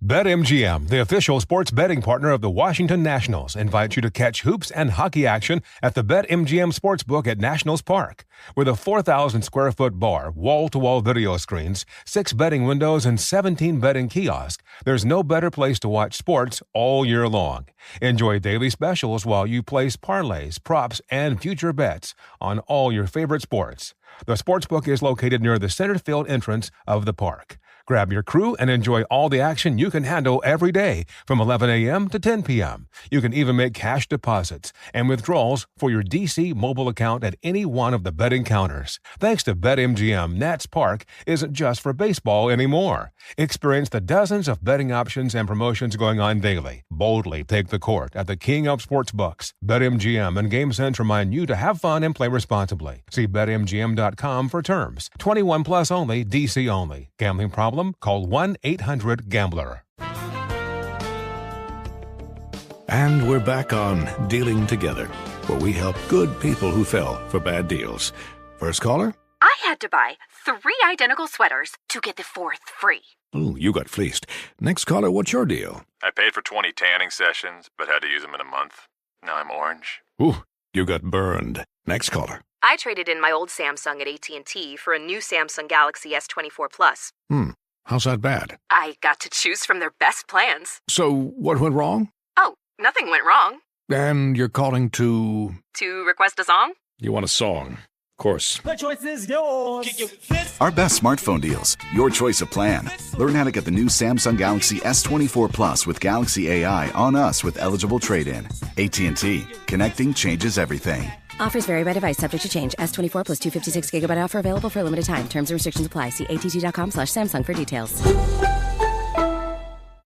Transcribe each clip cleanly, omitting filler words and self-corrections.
BetMGM, the official sports betting partner of the Washington Nationals, invites you to catch hoops and hockey action at the BetMGM Sportsbook at Nationals Park. With a 4,000-square-foot bar, wall-to-wall video screens, 6 betting windows, and 17 betting kiosks, there's no better place to watch sports all year long. Enjoy daily specials while you place parlays, props, and future bets on all your favorite sports. The Sportsbook is located near the center field entrance of the park. Grab your crew and enjoy all the action you can handle every day from 11 a.m. to 10 p.m. You can even make cash deposits and withdrawals for your DC mobile account at any one of the betting counters. Thanks to BetMGM, Nats Park isn't just for baseball anymore. Experience the dozens of betting options and promotions going on daily. Boldly take the court at the king of sportsbooks. BetMGM and GameSense remind you to have fun and play responsibly. See BetMGM.com for terms. 21 plus only, DC only. Gambling problem? Call 1-800-GAMBLER. And we're back on Dealing Together, where we help good people who fell for bad deals. First caller? I had to buy 3 identical sweaters to get the 4th free. Ooh, you got fleeced. Next caller, what's your deal? I paid for 20 tanning sessions, but had to use them in a month. Now I'm orange. Ooh, you got burned. Next caller. I traded in my old Samsung at AT&T for a new Samsung Galaxy S24 Plus. How's that bad? I got to choose from their best plans. So, what went wrong? Oh, nothing went wrong. And you're calling to... To request a song? You want a song. Of course. The choice is yours. Our best smartphone deals. Your choice of plan. Learn how to get the new Samsung Galaxy S24 Plus with Galaxy AI on us with eligible trade-in. AT&T. Connecting changes everything. Offers vary by device, subject to change. S24 plus 256 gigabyte offer available for a limited time. Terms and restrictions apply. See att.com/Samsung for details.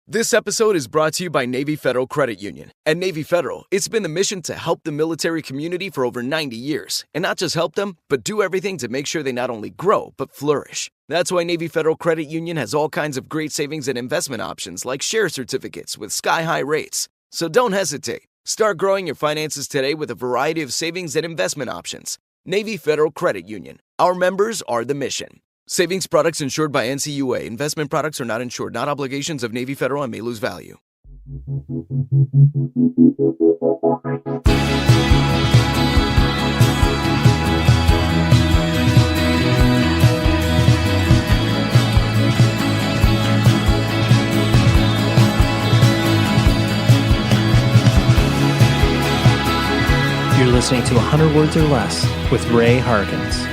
This episode is brought to you by Navy Federal Credit Union. At Navy Federal, it's been the mission to help the military community for over 90 years. And not just help them, but do everything to make sure they not only grow, but flourish. That's why Navy Federal Credit Union has all kinds of great savings and investment options like share certificates with sky-high rates. So don't hesitate. Start growing your finances today with a variety of savings and investment options. Navy Federal Credit Union. Our members are the mission. Savings products insured by NCUA. Investment products are not insured, not obligations of Navy Federal and may lose value. You're listening to 100 Words or Less with Ray Harkins.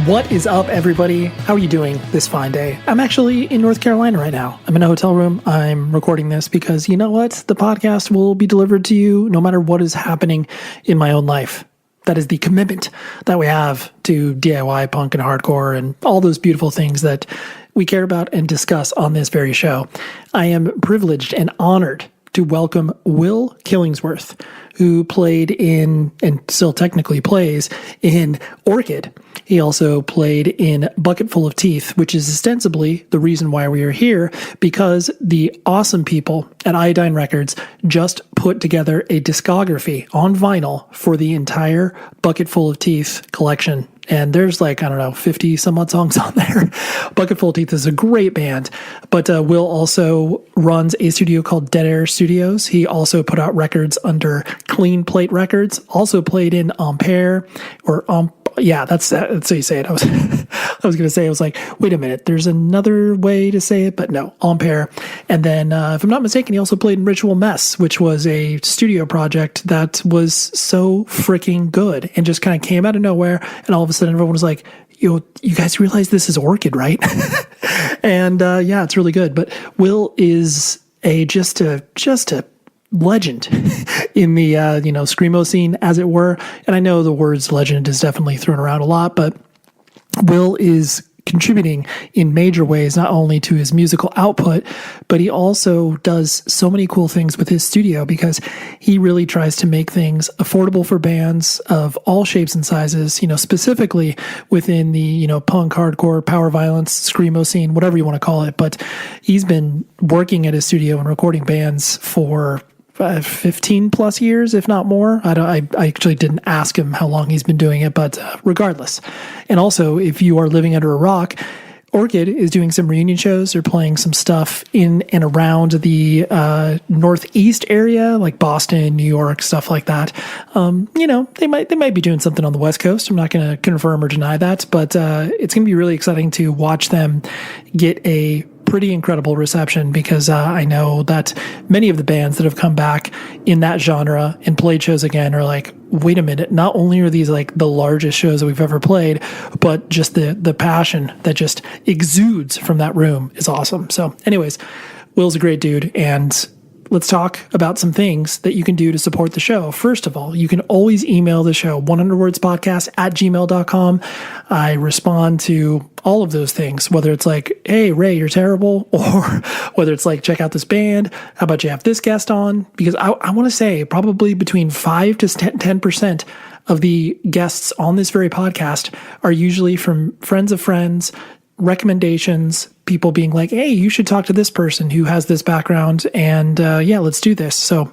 What is up, everybody? How are you doing this fine day? I'm actually in North Carolina right now. I'm in a hotel room. I'm recording this because, you know what? The podcast will be delivered to you no matter what is happening in my own life. That is the commitment that we have to DIY, punk, and hardcore, and all those beautiful things that we care about and discuss on this very show. I am privileged and honored to welcome Will Killingsworth, who played in, and still technically plays, in Orchid. He also played in Bucket Full of Teeth, which is ostensibly the reason why we are here, because the awesome people at Iodine Records just put together a discography on vinyl for the entire Bucket Full of Teeth collection. And there's 50 some odd songs on there. Bucket Full of Teeth is a great band, but Will also runs a studio called Dead Air Studios. He also put out records under Clean Plate Records, also played in Ampere, or that's how you say it. I was going to say, I was like, wait a minute, there's another way to say it, but no, Ampere. And then, if I'm not mistaken, he also played in Ritual Mess, which was a studio project that was so freaking good and just kind of came out of nowhere. And all of a sudden everyone was like, you guys realize this is Orchid, right? And, it's really good. But Will is just a legend in the screamo scene, as it were. And I know the words legend is definitely thrown around a lot, but Will is contributing in major ways, not only to his musical output, but he also does so many cool things with his studio, because he really tries to make things affordable for bands of all shapes and sizes, specifically within the, punk, hardcore, power violence, screamo scene, whatever you want to call it. But he's been working at his studio and recording bands for 15 plus years, if not more. I actually didn't ask him how long he's been doing it, but regardless. And also, if you are living under a rock, Orchid is doing some reunion shows. They're playing some stuff in and around the Northeast area, like Boston, New York, stuff like that. They might be doing something on the West Coast. I'm not going to confirm or deny that, but it's going to be really exciting to watch them get a pretty incredible reception, because I know that many of the bands that have come back in that genre and played shows again are like, wait a minute, not only are these like the largest shows that we've ever played, but just the passion that just exudes from that room is awesome. So anyways, Will's a great dude, and let's talk about some things that you can do to support the show. First of all, you can always email the show, 100wordspodcast@gmail.com. I respond to all of those things, whether it's like, hey, Ray, you're terrible, or whether it's like, check out this band. How about you have this guest on? Because I want to say probably between 5 to 10% of the guests on this very podcast are usually from friends of friends, recommendations, people being like, hey, you should talk to this person who has this background, and let's do this. So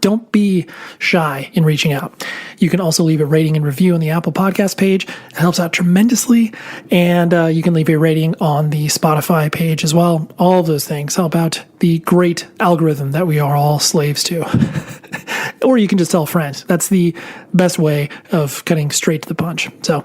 don't be shy in reaching out. You can also leave a rating and review on the Apple Podcast page. It helps out tremendously. And you can leave a rating on the Spotify page as well. All of those things help out the great algorithm that we are all slaves to. Or you can just tell a friend. That's the best way of cutting straight to the punch. So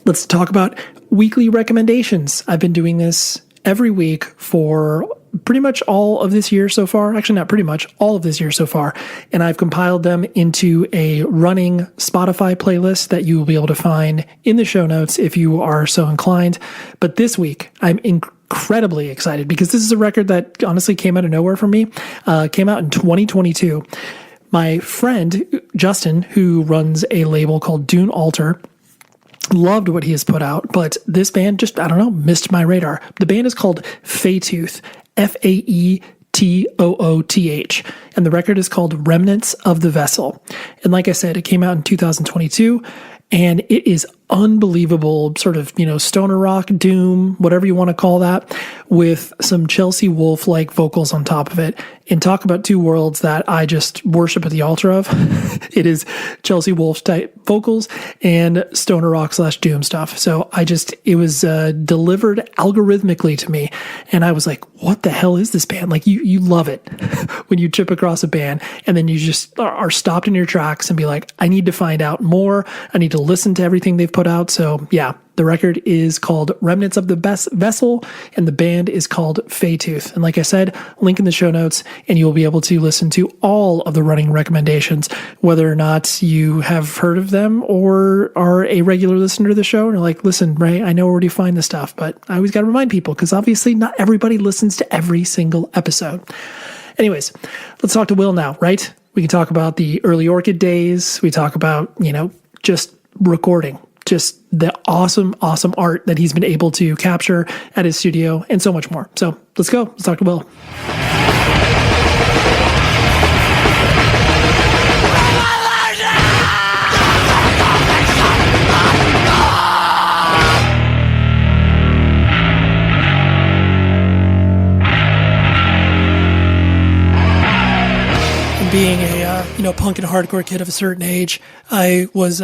let's talk about weekly recommendations. I've been doing this every week for pretty much all of this year so far. Actually, not pretty much, all of this year so far. And I've compiled them into a running Spotify playlist that you will be able to find in the show notes if you are so inclined. But this week, I'm incredibly excited because this is a record that honestly came out of nowhere for me. Came out in 2022. My friend, Justin, who runs a label called Dune Alter, loved what he has put out, but this band just, I don't know, missed my radar. The band is called Faetooth, Faetooth, and the record is called Remnants of the Vessel. And like I said, it came out in 2022, and it is unbelievable, sort of, stoner rock, doom, whatever you want to call that, with some Chelsea Wolfe-like vocals on top of it. And talk about two worlds that I just worship at the altar of. It is Chelsea Wolfe type vocals and stoner rock / doom stuff. So it was delivered algorithmically to me. And I was like, what the hell is this band? Like you love it when you trip across a band and then you just are stopped in your tracks and be like, I need to find out more. I need to listen to everything they've put out. So yeah, the record is called Remnants of the Vessel, and the band is called Faetooth. And like I said, link in the show notes, and you'll be able to listen to all of the running recommendations, whether or not you have heard of them or are a regular listener to the show. And you're like, listen, Ray, I know where to find this stuff, but I always got to remind people because obviously not everybody listens to every single episode. Anyways, let's talk to Will now, right? We can talk about the early Orchid days. We talk about, just recording. Just the awesome art that he's been able to capture at his studio and so much more. So let's go. Let's talk to Will. And being a punk and hardcore kid of a certain age, I was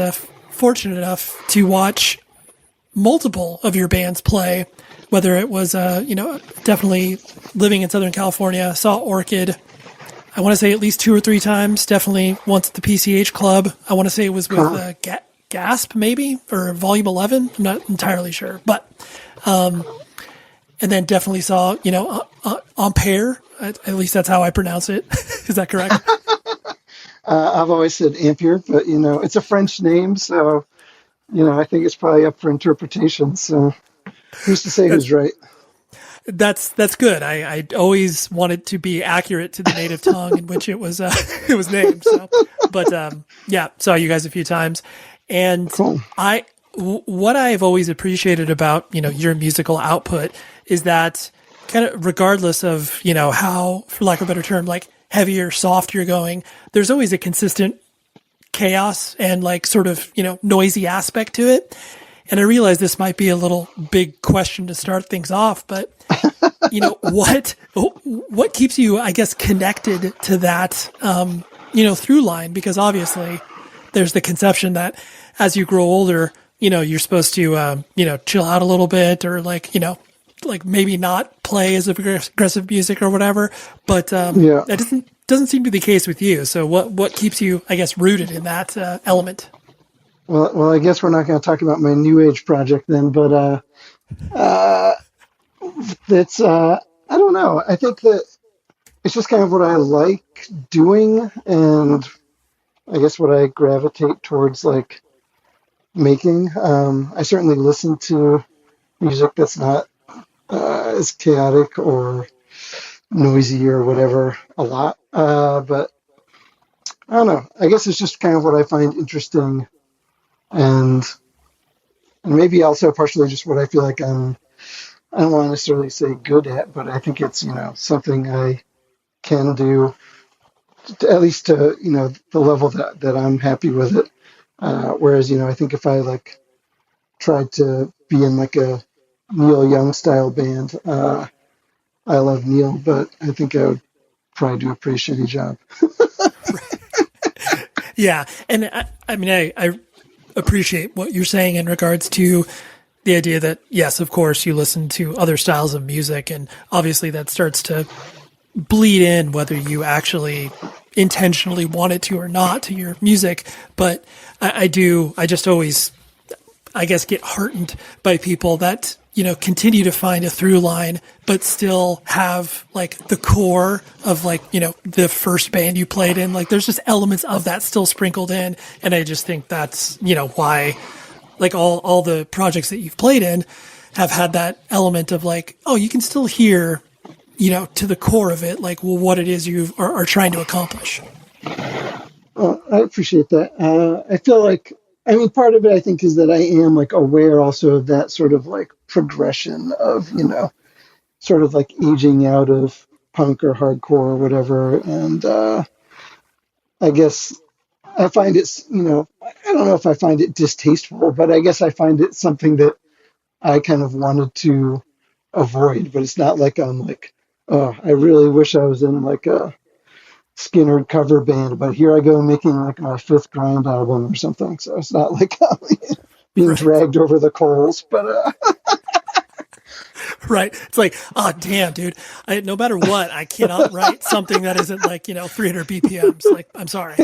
fortunate enough to watch multiple of your bands play, whether it was, definitely living in Southern California, saw Orchid, I want to say at least 2 or 3 times, definitely once at the PCH Club. I want to say it was with Gasp maybe, or Volume 11. I'm not entirely sure, but, and then definitely saw, Ampere, at least that's how I pronounce it. Is that correct? I've always said Ampere, but, it's a French name, so, I think it's probably up for interpretation. So who's to say who's right? That's good. I always wanted to be accurate to the native tongue in which it was named. So, but saw you guys a few times. And cool. What I've always appreciated about, your musical output is that kind of regardless of, how, for lack of a better term, like heavy or soft you're going, there's always a consistent chaos and like sort of, noisy aspect to it. And I realize this might be a little big question to start things off, but what keeps you, I guess, connected to that, through line? Because obviously there's the conception that as you grow older, you're supposed to, chill out a little bit or like maybe not play as aggressive music or whatever. But that doesn't seem to be the case with you. So what keeps you, I guess, rooted in that element? Well, I guess we're not going to talk about my new age project then, but it's I don't know. I think that it's just kind of what I like doing, and I guess what I gravitate towards like making. I certainly listen to music that's not as chaotic or noisy or whatever a lot, but I don't know. I guess it's just kind of what I find interesting, and maybe also partially just what I feel like I don't want to necessarily say good at, but I think it's, something I can do, at least to, the level that I'm happy with it. Whereas, I think if I like tried to be in like a Neil Young style band, I love Neil, but I think I would probably do a pretty shitty job. Yeah. And I appreciate what you're saying in regards to the idea that, yes, of course, you listen to other styles of music, and obviously that starts to bleed in whether you actually intentionally want it to or not to your music. But I just always, I guess, get heartened by people that, continue to find a through line, but still have like the core of like, the first band you played in. Like there's just elements of that still sprinkled in. And I just think that's, why like all the projects that you've played in have had that element of like, oh, you can still hear, to the core of it, like, well, what it is you are trying to accomplish. Well, I appreciate that. I feel like, part of it, I think, is that I am like aware also of that sort of like progression of, sort of like aging out of punk or hardcore or whatever. And I guess I find it, I don't know if I find it distasteful, but I guess I find it something that I kind of wanted to avoid. But it's not like I'm like, oh, I really wish I was in like a Skinner cover band, but here I go making like my fifth grind album or something. So it's not like I'm being dragged over the coals, but right. It's like, oh damn, dude. No matter what, I cannot write something that isn't like 300 BPMs. Like, I'm sorry.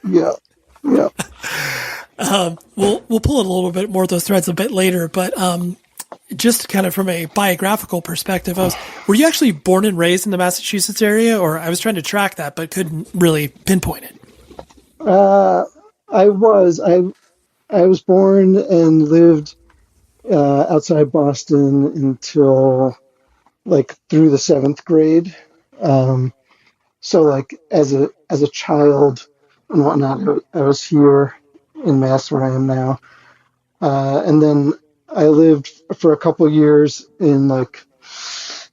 Yeah. We'll pull it a little bit more of those threads a bit later, but just kind of from a biographical perspective, were you actually born and raised in the Massachusetts area, or I was trying to track that, but couldn't really pinpoint it? I was born and lived outside Boston until like through the 7th grade. So like as a child and whatnot, I was here in Mass where I am now. And then I lived for a couple years in like,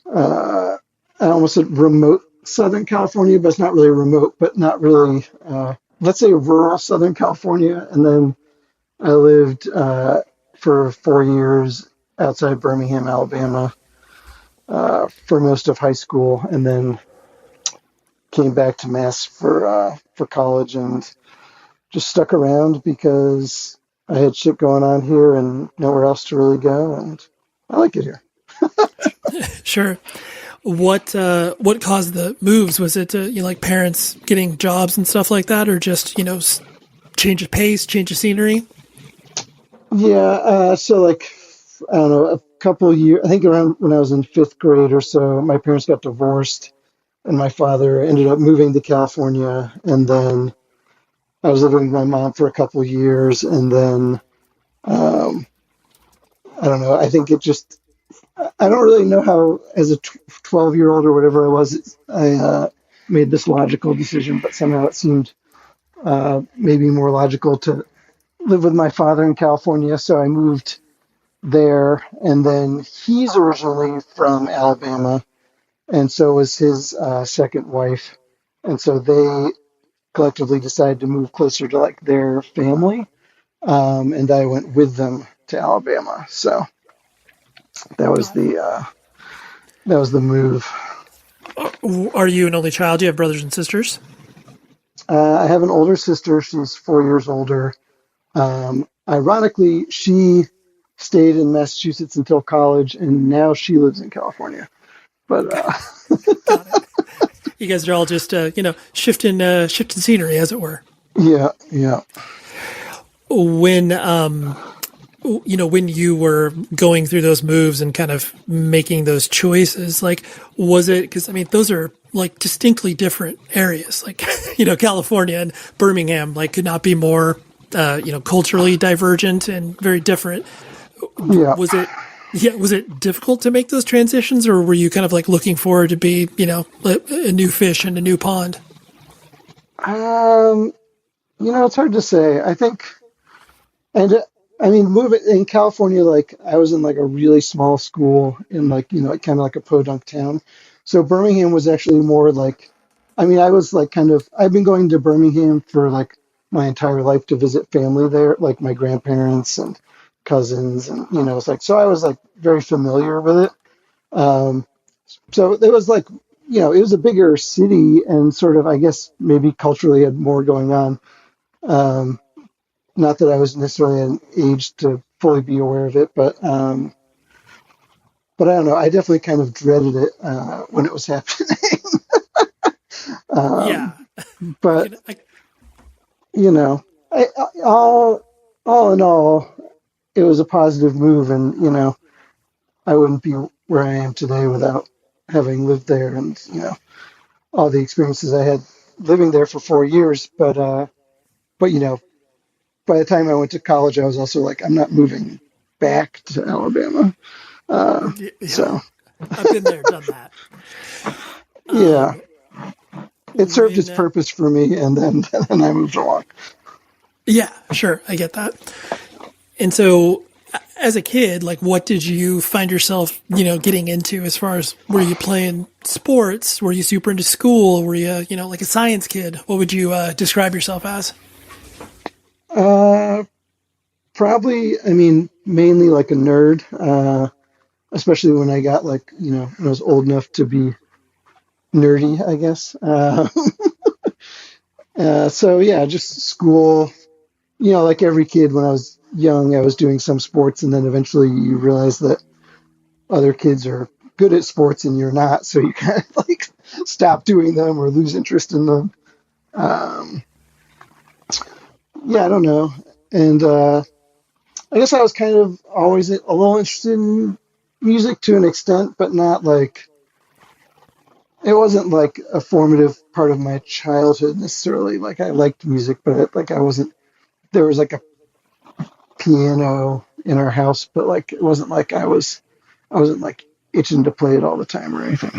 I almost said remote Southern California, but it's not really remote, but not really, let's say rural Southern California. And then I lived for 4 years outside Birmingham, Alabama, for most of high school, and then came back to Mass for college and just stuck around because I had shit going on here and nowhere else to really go, and I like it here. Sure. What caused the moves? Was it like parents getting jobs and stuff like that, or just change of pace, change of scenery? Yeah. So like I don't know, a couple years. I think around when I was in 5th grade or so, my parents got divorced, and my father ended up moving to California, and then I was living with my mom for a couple years, and then I don't know. I think it just, I don't really know how, as a 12-year-old or whatever I was, I made this logical decision, but somehow it seemed maybe more logical to live with my father in California. So I moved there, and then he's originally from Alabama, and so was his second wife. And so they collectively decided to move closer to like their family. And I went with them to Alabama. So that was the move. Are you an only child? Do you have brothers and sisters? I have an older sister. She's 4 years older. Ironically, she stayed in Massachusetts until college, and now she lives in California. But Got it. You guys are all just, shifting scenery, as it were. yeah. When, when you were going through those moves and kind of making those choices, like, was it, because I mean, those are like distinctly different areas, like, California and Birmingham, like, could not be more, culturally divergent and very different. Yeah. Was it difficult to make those transitions, or were you kind of like looking forward to be, a new fish in a new pond? It's hard to say. I think, and I mean, moving in California, like I was in like a really small school in like, kind of like a podunk town. So Birmingham was actually more like, I mean, I was like I've been going to Birmingham for like my entire life to visit family there, like my grandparents and cousins. And, it's like, so I was like very familiar with it. So it was like, it was a bigger city and sort of, I guess, maybe culturally had more going on. Not that I was necessarily an age to fully be aware of it, but I don't know. I definitely kind of dreaded it when it was happening. Yeah. But, all in all, it was a positive move. And, I wouldn't be where I am today without having lived there and, all the experiences I had living there for 4 years. But, by the time I went to college, I was also like, I'm not moving back to Alabama. So I've been there, done that. Yeah. It served its purpose for me, and then I moved along. Yeah, sure. I get that. And so as a kid, like, what did you find yourself, getting into as far as, were you playing sports? Were you super into school? Were you, like a science kid? What would you describe yourself as? Probably, I mean, mainly like a nerd, especially when I got like, when I was old enough to be nerdy, I guess. So yeah, just school, like every kid when I was young, I was doing some sports, and then eventually you realize that other kids are good at sports and you're not. So you kind of like stop doing them or lose interest in them. Yeah, I don't know. And, I guess I was kind of always a little interested in music to an extent, but not like, it wasn't like a formative part of my childhood necessarily. Like I liked music, but there was like a piano in our house, but like, it wasn't like I wasn't like itching to play it all the time or anything,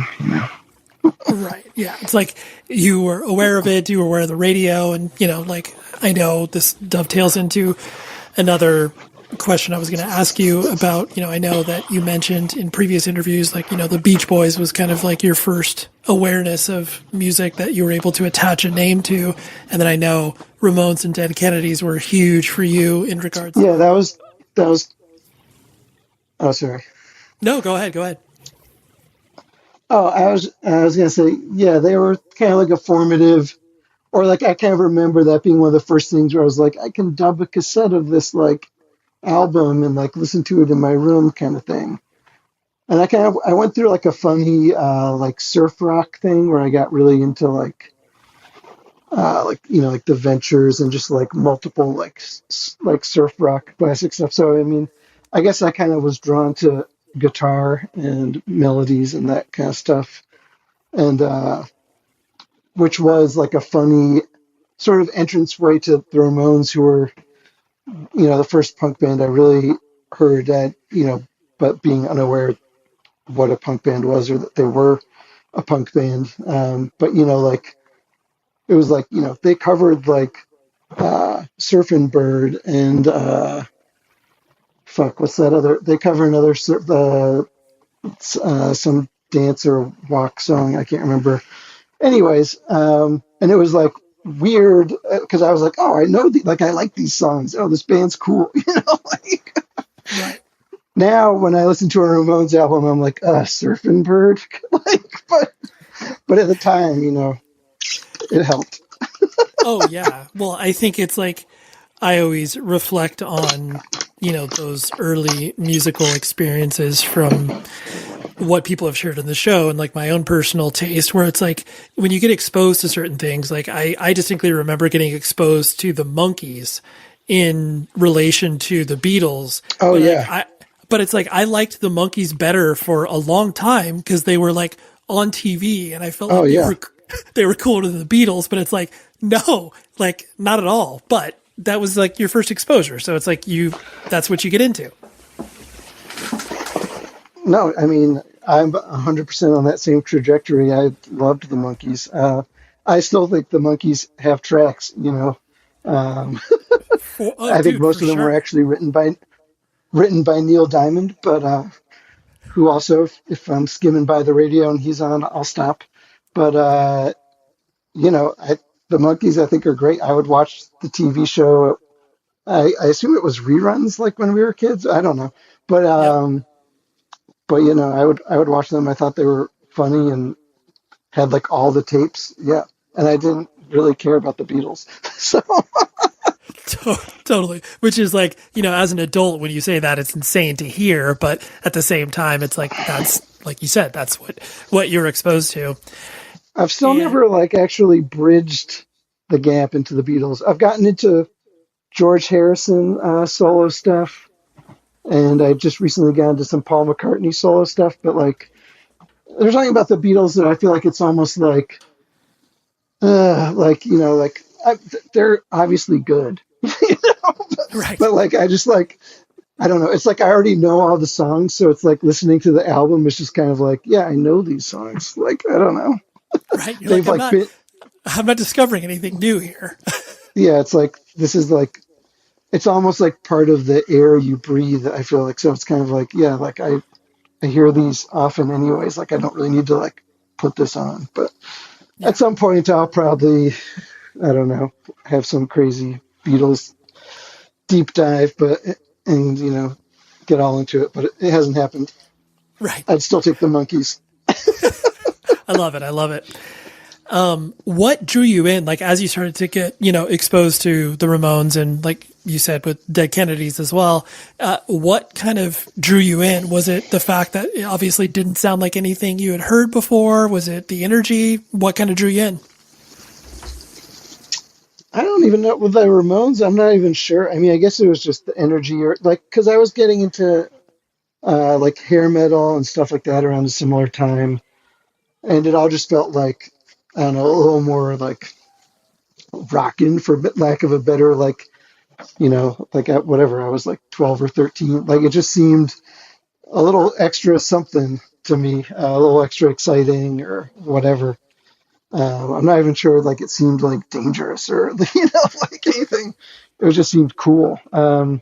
Right. Yeah. It's like you were aware of it, you were aware of the radio, and, like, I know this dovetails into another question I was going to ask you about. I know that you mentioned in previous interviews, like, the Beach Boys was kind of like your first awareness of music that you were able to attach a name to. And then I know Ramones and Dead Kennedys were huge for you in regards. Yeah, that was, oh, sorry. No, go ahead. Oh, I was going to say, yeah, they were kind of like a formative, or like, I kind of remember that being one of the first things where I was like, I can dub a cassette of this like album and like listen to it in my room kind of thing. And I went through like a funny, like surf rock thing where I got really into like the Ventures and just like multiple like surf rock classic stuff. So, I mean, I guess I kind of was drawn to guitar and melodies and that kind of stuff, and which was like a funny sort of entranceway to the Ramones, who were the first punk band I really heard at, but being unaware what a punk band was or that they were a punk band. But like it was like they covered like Surfin' Bird and what's that other? They cover another some dance or walk song. I can't remember. Anyways, and it was like weird because I was like, oh, I know, I like these songs. Oh, this band's cool. Like. Right. Now, when I listen to a Ramones album, I'm like, Surfin' Bird. But at the time, it helped. Oh yeah. Well, I think it's like, I always reflect on, those early musical experiences from what people have shared in the show and like my own personal taste, where it's like when you get exposed to certain things, like I distinctly remember getting exposed to the Monkees in relation to the Beatles. Oh, but yeah. But it's like I liked the Monkees better for a long time because they were like on TV and I felt like they were cooler than the Beatles, but it's like, no, like not at all. But that was like your first exposure. So it's like that's what you get into. No, I mean, I'm 100% on that same trajectory. I loved the Monkees. I still think the Monkees have tracks, I think most of them were actually written by Neil Diamond, but who also, if I'm skimming by the radio and he's on, I'll stop. But the Monkees I think are great. I would watch the TV show. I assume it was reruns, like when we were kids. I don't know, but I would watch them. I thought they were funny and had like all the tapes. Yeah, and I didn't really care about the Beatles, so. Totally. Which is like, as an adult, when you say that, it's insane to hear, but at the same time, it's like, that's, like you said, that's what you're exposed to. I've still never like actually bridged the gap into the Beatles. I've gotten into George Harrison solo stuff, and I just recently got into some Paul McCartney solo stuff, but like, there's something about the Beatles that I feel like it's almost like, they're obviously good. Right. But like I just like I don't know, it's like I already know all the songs, so it's like listening to the album is just kind of like, yeah, I know these songs. Like I don't know. Right. You're like, I'm not discovering anything new here. Yeah, it's like this is like it's almost like part of the air you breathe, I feel like. So it's kind of like, yeah, like I hear these often anyways, like I don't really need to like put this on. But at some point I'll probably, I don't know, have some crazy Beatles deep dive, and get all into it, but it hasn't happened. Right. I'd still take the Monkees. I love it. What drew you in, like, as you started to get, exposed to the Ramones and, like you said, with Dead Kennedys as well, what kind of drew you in? Was it the fact that it obviously didn't sound like anything you had heard before? Was it the energy? What kind of drew you in? I don't even know. With the Ramones, I'm not even sure. I mean, I guess it was just the energy, or like, because I was getting into like hair metal and stuff like that around a similar time, and it all just felt like, I don't know, a little more like rockin', for lack of a better, like, like at whatever, I was like 12 or 13. Like it just seemed a little extra something to me, a little extra exciting or whatever. I'm not even sure, like, it seemed like dangerous or, like anything. It just seemed cool. But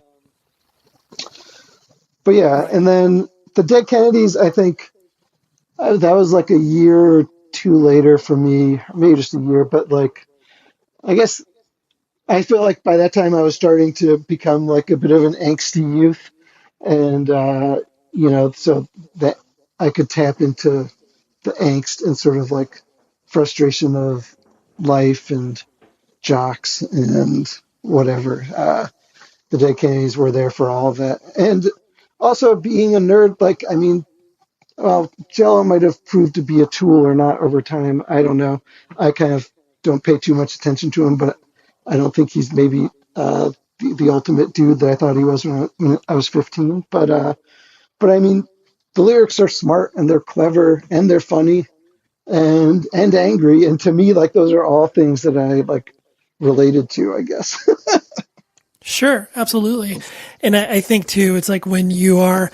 yeah, and then the Dead Kennedys, I think that was like a year or two later for me, maybe just a year, but like, I guess I feel like by that time I was starting to become like a bit of an angsty youth, and, so that I could tap into the angst and sort of like frustration of life and jocks and whatever. The Dead Kennedys were there for all of that. And also being a nerd, like, I mean, well, Jello might have proved to be a tool or not over time. I don't know. I kind of don't pay too much attention to him, but I don't think he's maybe the ultimate dude that I thought he was when I was 15. But I mean, the lyrics are smart and they're clever and they're funny and angry, and to me, like, those are all things that I like related to, I guess. Sure, absolutely. And I think too, it's like when you are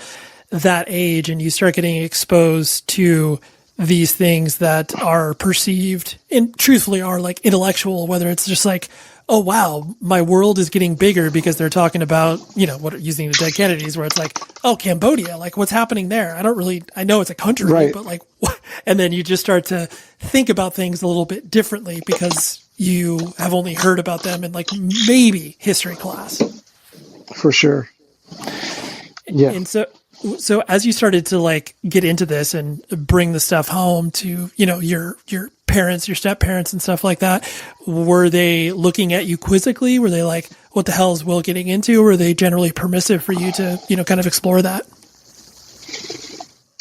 that age and you start getting exposed to these things that are perceived and truthfully are like intellectual, whether it's just like, oh wow, my world is getting bigger because they're talking about, using the Dead Kennedys, where it's like, oh, Cambodia, like what's happening there? I know it's a country, right, but like, what? And then you just start to think about things a little bit differently because you have only heard about them in like maybe history class. For sure. Yeah. And so So as you started to like get into this and bring the stuff home to, your parents, your step parents and stuff like that, were they looking at you quizzically? Were they like, what the hell is Will getting into? Or were they generally permissive for you to, kind of explore that?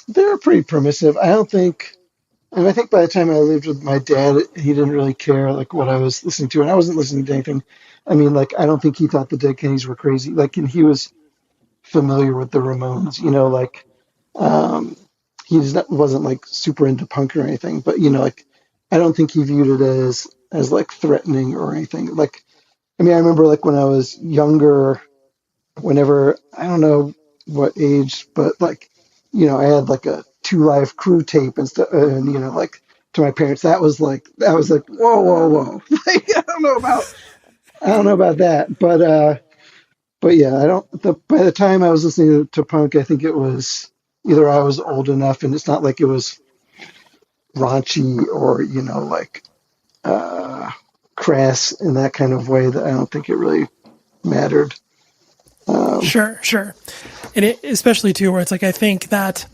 They were pretty permissive. I think by the time I lived with my dad, he didn't really care like what I was listening to, and I wasn't listening to anything. I mean, like, I don't think he thought the Dead Kennedys were crazy. Like, and he was familiar with the Ramones, he wasn't like super into punk or anything, but like, I don't think he viewed it as like threatening or anything. Like, I mean, I remember like when I was younger, whenever, I don't know what age, but like, I had like a 2 Live Crew tape and stuff, and like to my parents, that was like, whoa. Like, I don't know about that, but yeah, by the time I was listening to punk, I think it was either I was old enough, and it's not like it was raunchy or, crass in that kind of way, that I don't think it really mattered. Sure. And especially too, where it's like, I think that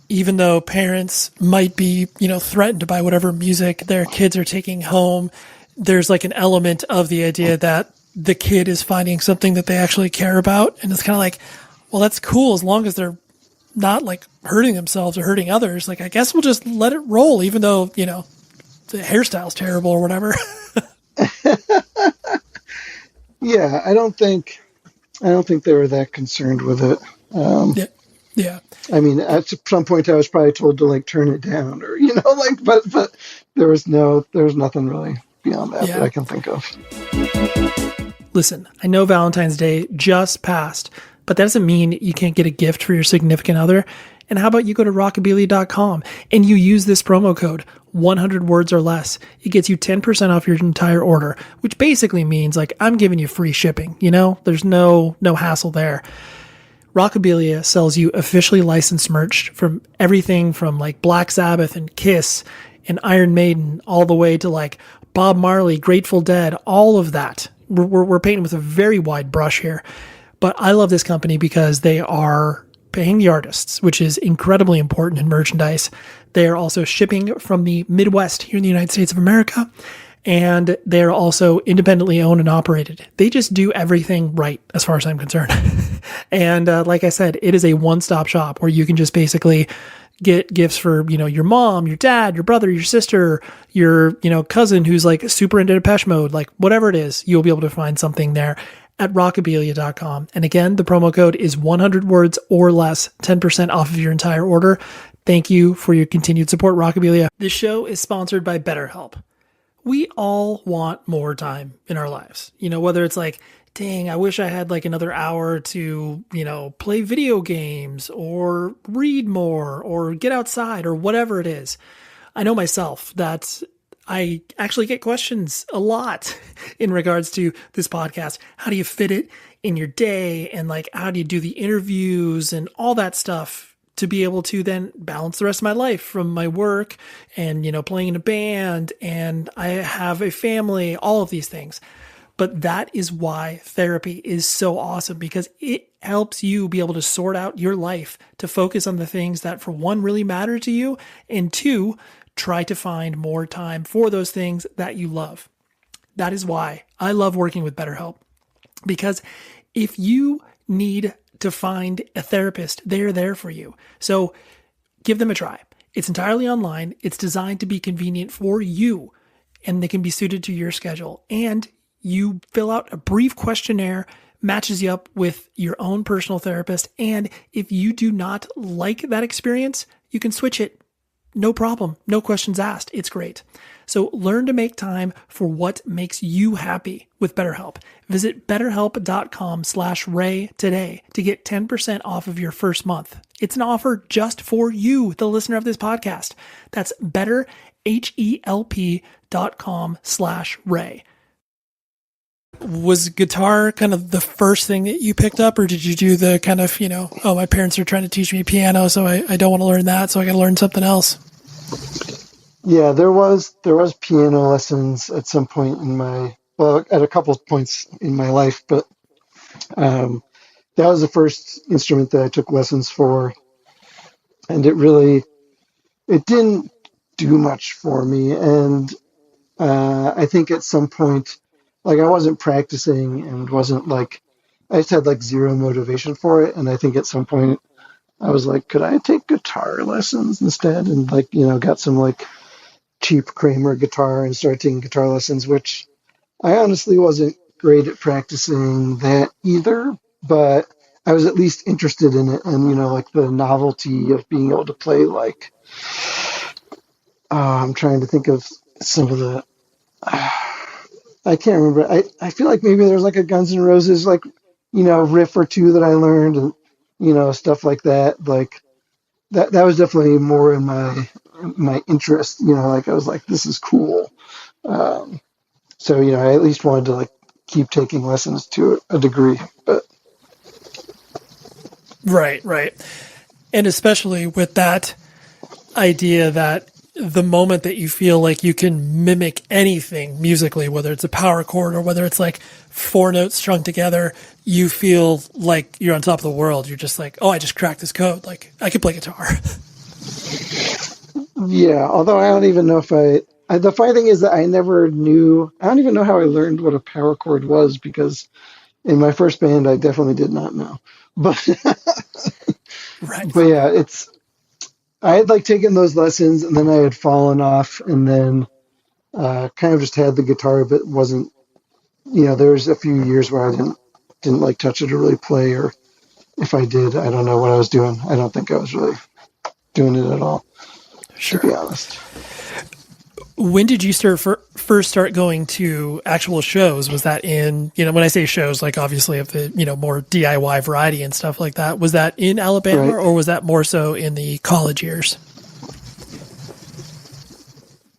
even though parents might be, threatened by whatever music their kids are taking home, there's like an element of the idea that the kid is finding something that they actually care about. And it's kind of like, well, that's cool as long as they're not like hurting themselves or hurting others. Like, I guess we'll just let it roll, even though, the hairstyle's terrible or whatever. Yeah, I don't think they were that concerned with it. Yeah. I mean, at some point I was probably told to like turn it down, or but there was nothing really beyond that that I can think of. Listen, I know Valentine's Day just passed, but that doesn't mean you can't get a gift for your significant other. And how about you go to rockabilia.com and you use this promo code 100 words or less. It gets you 10% off your entire order, which basically means like I'm giving you free shipping. There's no hassle there. Rockabilia sells you officially licensed merch from everything from like Black Sabbath and Kiss and Iron Maiden all the way to like Bob Marley, Grateful Dead, all of that. We're painting with a very wide brush here, but I love this company because they are paying the artists, which is incredibly important in merchandise. They are also shipping from the Midwest here in the United States of America, and they're also independently owned and operated. They just do everything right as far as I'm concerned. And like I said, it is a one-stop shop where you can just basically get gifts for, your mom, your dad, your brother, your sister, your, cousin who's like super into Depeche Mode, like whatever it is, you'll be able to find something there at rockabilia.com. And again, the promo code is 100 words or less, 10% off of your entire order. Thank you for your continued support, Rockabilia. This show is sponsored by BetterHelp. We all want more time in our lives. Whether it's like, dang, I wish I had like another hour to, play video games or read more or get outside or whatever it is. I know myself that I actually get questions a lot in regards to this podcast. How do you fit it in your day? And like, how do you do the interviews and all that stuff to be able to then balance the rest of my life from my work and, playing in a band, and I have a family, all of these things. But that is why therapy is so awesome, because it helps you be able to sort out your life to focus on the things that, for one, really matter to you, and two, try to find more time for those things that you love. That is why I love working with BetterHelp, because if you need to find a therapist, they're there for you. So give them a try. It's entirely online. It's designed to be convenient for you, and they can be suited to your schedule. And you fill out a brief questionnaire, matches you up with your own personal therapist. And if you do not like that experience, you can switch it. No problem. No questions asked. It's great. So learn to make time for what makes you happy with BetterHelp. Visit betterhelp.com/Ray today to get 10% off of your first month. It's an offer just for you, the listener of this podcast. That's betterhelp.com/Ray. Was guitar kind of the first thing that you picked up, or did you do the kind of, oh, my parents are trying to teach me piano, so I don't want to learn that, so I got to learn something else? Yeah, there was piano lessons at some point at a couple of points in my life, but there that was the first instrument that I took lessons for, and it didn't do much for me. And I think at some point, like, I wasn't practicing and wasn't like, I just had like zero motivation for it. And I think at some point I was like, could I take guitar lessons instead? And like, got some like cheap Kramer guitar and started taking guitar lessons, which I honestly wasn't great at practicing that either, but I was at least interested in it. And, like the novelty of being able to play like, I'm trying to think of some of the, I can't remember. I feel like maybe there's like a Guns N' Roses, like, riff or two that I learned and, stuff like that. Like that was definitely more in my interest, like I was like, this is cool. So, I at least wanted to like keep taking lessons to a degree, but. Right. And especially with that idea that the moment that you feel like you can mimic anything musically, whether it's a power chord or whether it's like 4 notes strung together, you feel like you're on top of the world. You're just like, oh, I just cracked this code. Like, I can play guitar. Yeah, although I don't even know if the funny thing is that I don't even know how I learned what a power chord was, because in my first band, I definitely did not know. But, right. But yeah, I had like taken those lessons and then I had fallen off and then kind of just had the guitar, but wasn't, there was a few years where I didn't like touch it or really play, or if I did, I don't know what I was doing. I don't think I was really doing it at all, to be honest. When did you first start going to actual shows? Was that in, when I say shows, like obviously of the, more DIY variety and stuff like that, was that in Alabama, right, or was that more so in the college years?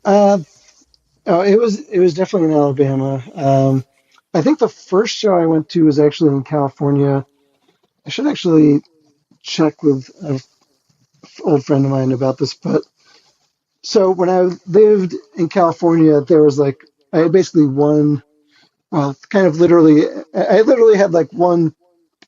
It was definitely in Alabama. I think the first show I went to was actually in California. I should actually check with an old friend of mine about this, but so when I lived in California, there was like, I had basically I literally had like one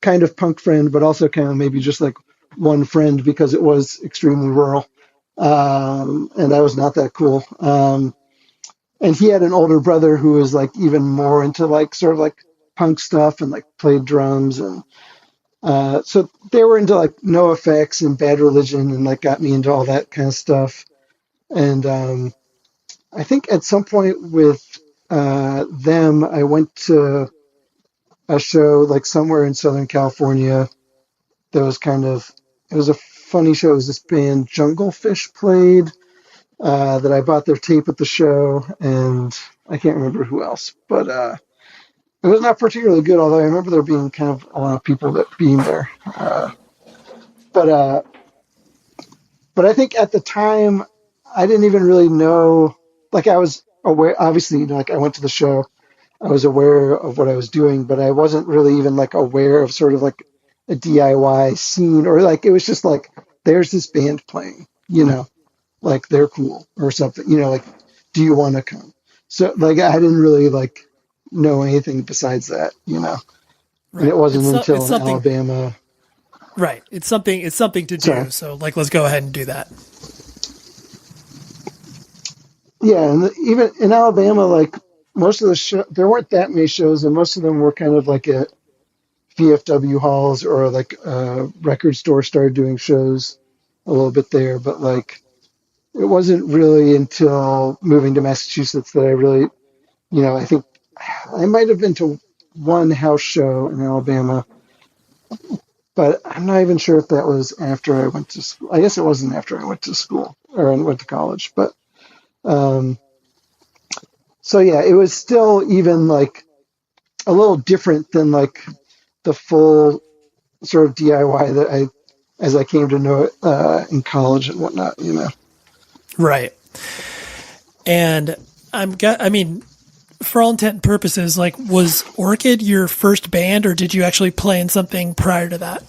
kind of punk friend, but also kind of maybe just like one friend because it was extremely rural. And I was not that cool. And he had an older brother who was like even more into like sort of like punk stuff and like played drums. And so they were into like NoFX and Bad Religion and like got me into all that kind of stuff. And I think at some point with them, I went to a show like somewhere in Southern California that was it was a funny show. It was this band Junglefish played that I bought their tape at the show, and I can't remember who else, but it was not particularly good, although I remember there being kind of a lot of people being there. But I think at the time, I didn't even really know, like I was aware, obviously, like I went to the show, I was aware of what I was doing, but I wasn't really even like aware of sort of like a DIY scene, or like, it was just like, there's this band playing, like they're cool or something, like, do you want to come? So like, I didn't really like know anything besides that, Right. And it wasn't until in Alabama. Right. It's something to do. Sorry. So like, let's go ahead and do that. Yeah, and even in Alabama, like most of the show, there weren't that many shows, and most of them were kind of like at VFW halls, or like a record store started doing shows a little bit there. But like, it wasn't really until moving to Massachusetts that I really, I think I might have been to one house show in Alabama, but I'm not even sure if that was after I went to school. I guess it wasn't after I went to school or went to college, but. So yeah, it was still even like a little different than like the full sort of DIY as I came to know it in college and whatnot, Right. And for all intent and purposes, like, was Orchid your first band, or did you actually play in something prior to that?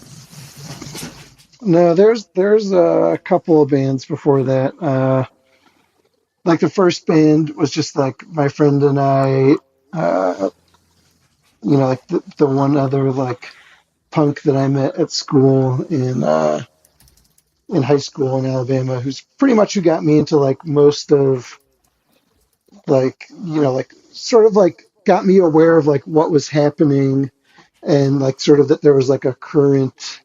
No, there's a couple of bands before that. Like the first band was just like my friend and I, like the one other like punk that I met at school in high school in Alabama, who's pretty much who got me into like most of like, like sort of like got me aware of like what was happening, and like sort of that there was like a current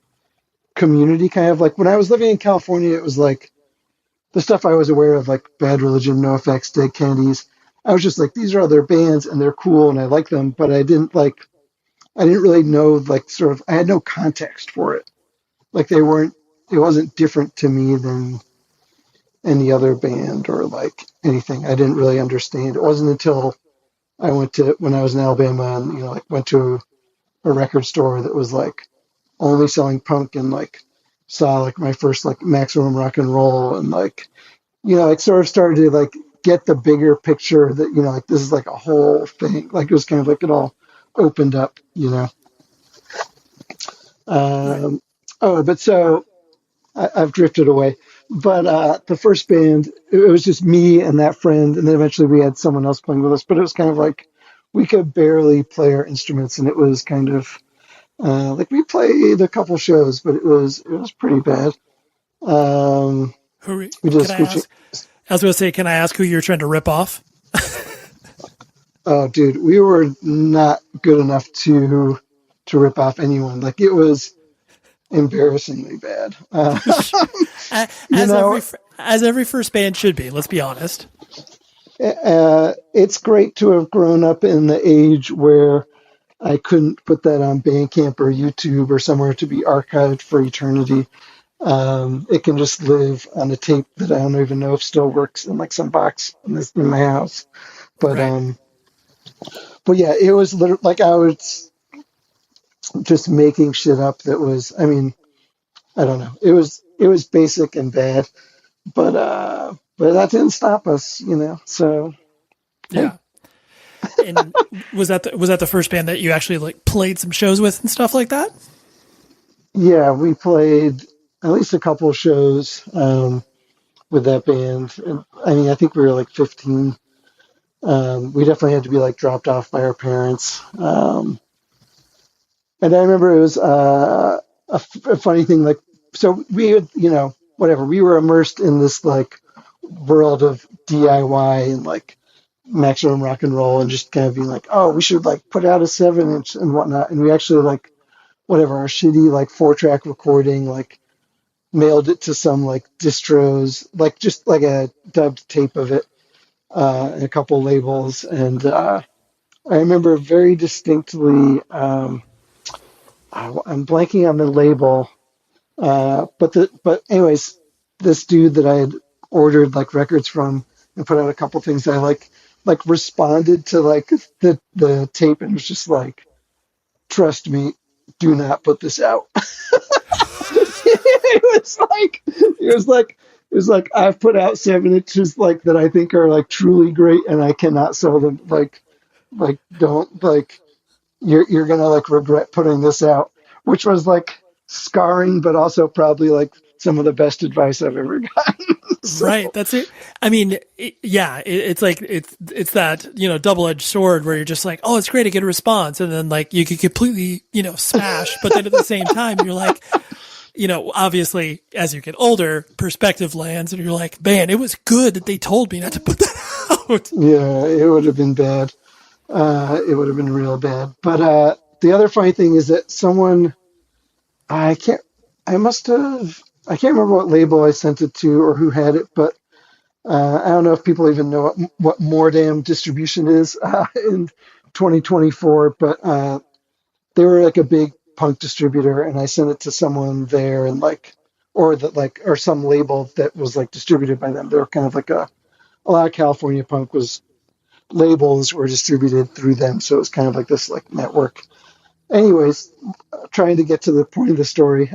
community kind of like when I was living in California, it was like the stuff I was aware of, like Bad Religion, NoFX, Dead Kennedys. I was just like, these are other bands and they're cool and I like them, but I didn't really know, like, sort of, I had no context for it. Like, it wasn't different to me than any other band or, like, anything. I didn't really understand. It wasn't until when I was in Alabama and, like, went to a record store that was, like, only selling punk and, like, saw, like, my first, like, Maximum Rock and Roll and, like, like, sort of started to, like, get the bigger picture that, like, this is, like, a whole thing. Like, it was kind of like it all opened up, but so I've drifted away. But the first band, it was just me and that friend, and then eventually we had someone else playing with us. But it was kind of like we could barely play our instruments, and it was kind of like we played a couple shows, but it was pretty bad. I was going to say, can I ask who you're trying to rip off? Oh, dude, we were not good enough to rip off anyone. Like, it was embarrassingly bad. As every first band should be, let's be honest. It's great to have grown up in the age where I couldn't put that on Bandcamp or YouTube or somewhere to be archived for eternity. It can just live on a tape that I don't even know if still works in, like, some box in my house. But, right. But yeah, it was literally like I was just making shit up that was, I mean, I don't know. It was basic and bad, but that didn't stop us, so. Yeah. And was that the first band that you actually, like, played some shows with and stuff like that? Yeah, we played at least a couple of shows with that band. And, I mean, I think we were like 15. We definitely had to be, like, dropped off by our parents. And I remember it was a funny thing, like, so we had, whatever, we were immersed in this, like, world of DIY and, like, Maximum Rock and Roll, and just kind of being like, oh, we should, like, put out a 7-inch and whatnot. And we actually, like, whatever, our shitty, like, 4-track recording, like, mailed it to some, like, distros, like, just like a dubbed tape of it, and a couple labels. And I remember very distinctly, I'm blanking on the label, but anyways, this dude that I had ordered, like, records from and put out a couple things, I like responded to, like, the tape and was just like, trust me, do not put this out. It was like I've put out 7-inches, like, that I think are, like, truly great, and I cannot sell them. Like don't, like, you're gonna, like, regret putting this out, which was, like, scarring, but also probably, like, some of the best advice I've ever gotten. So. Right, that's it. I mean, it's like it's that, double-edged sword where you're just like, oh, it's great to get a response, and then, like, you could completely, smash, but then at the same time you're like, obviously as you get older, perspective lands, and you're like, man, it was good that they told me not to put that out. Yeah, it would have been bad. It would have been real bad. But the other funny thing is that someone, I can't remember what label I sent it to or who had it, but I don't know if people even know what More Damn Distribution is in 2024, but they were, like, a big punk distributor, and I sent it to someone there, and, like, or some label that was, like, distributed by them. They were kind of like a lot of California punk labels were distributed through them, so it was kind of like this, like, network. Anyways, trying to get to the point of the story.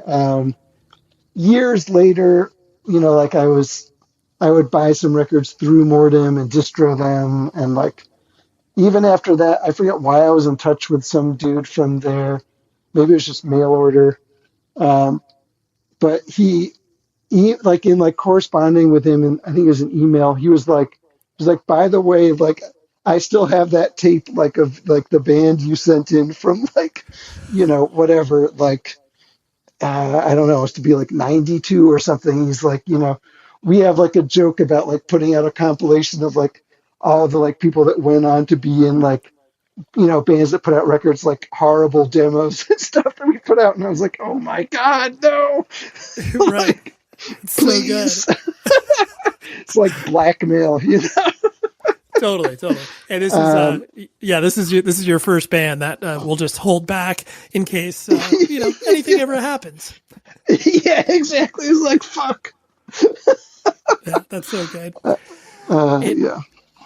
Years later, like, I would buy some records through Mordem and distro them, and, like, even after that, I forget why I was in touch with some dude from there. Maybe it was just mail order. But he like, in, like, corresponding with him, and I think it was an email, he was like, by the way, like, I still have that tape, like, of like the band you sent in from, like, whatever, like, I don't know, it's to be like 92 or something. He's like, we have like a joke about like putting out a compilation of like all the like people that went on to be in like, bands that put out records, like horrible demos and stuff that we put out. And I was like, oh my God, no. Right. Like, It's please. so good. It's like blackmail, Totally. And this is this is your first band that we'll just hold back in case anything ever happens. Yeah, exactly. It's like, fuck. Yeah, that's so good. Yeah.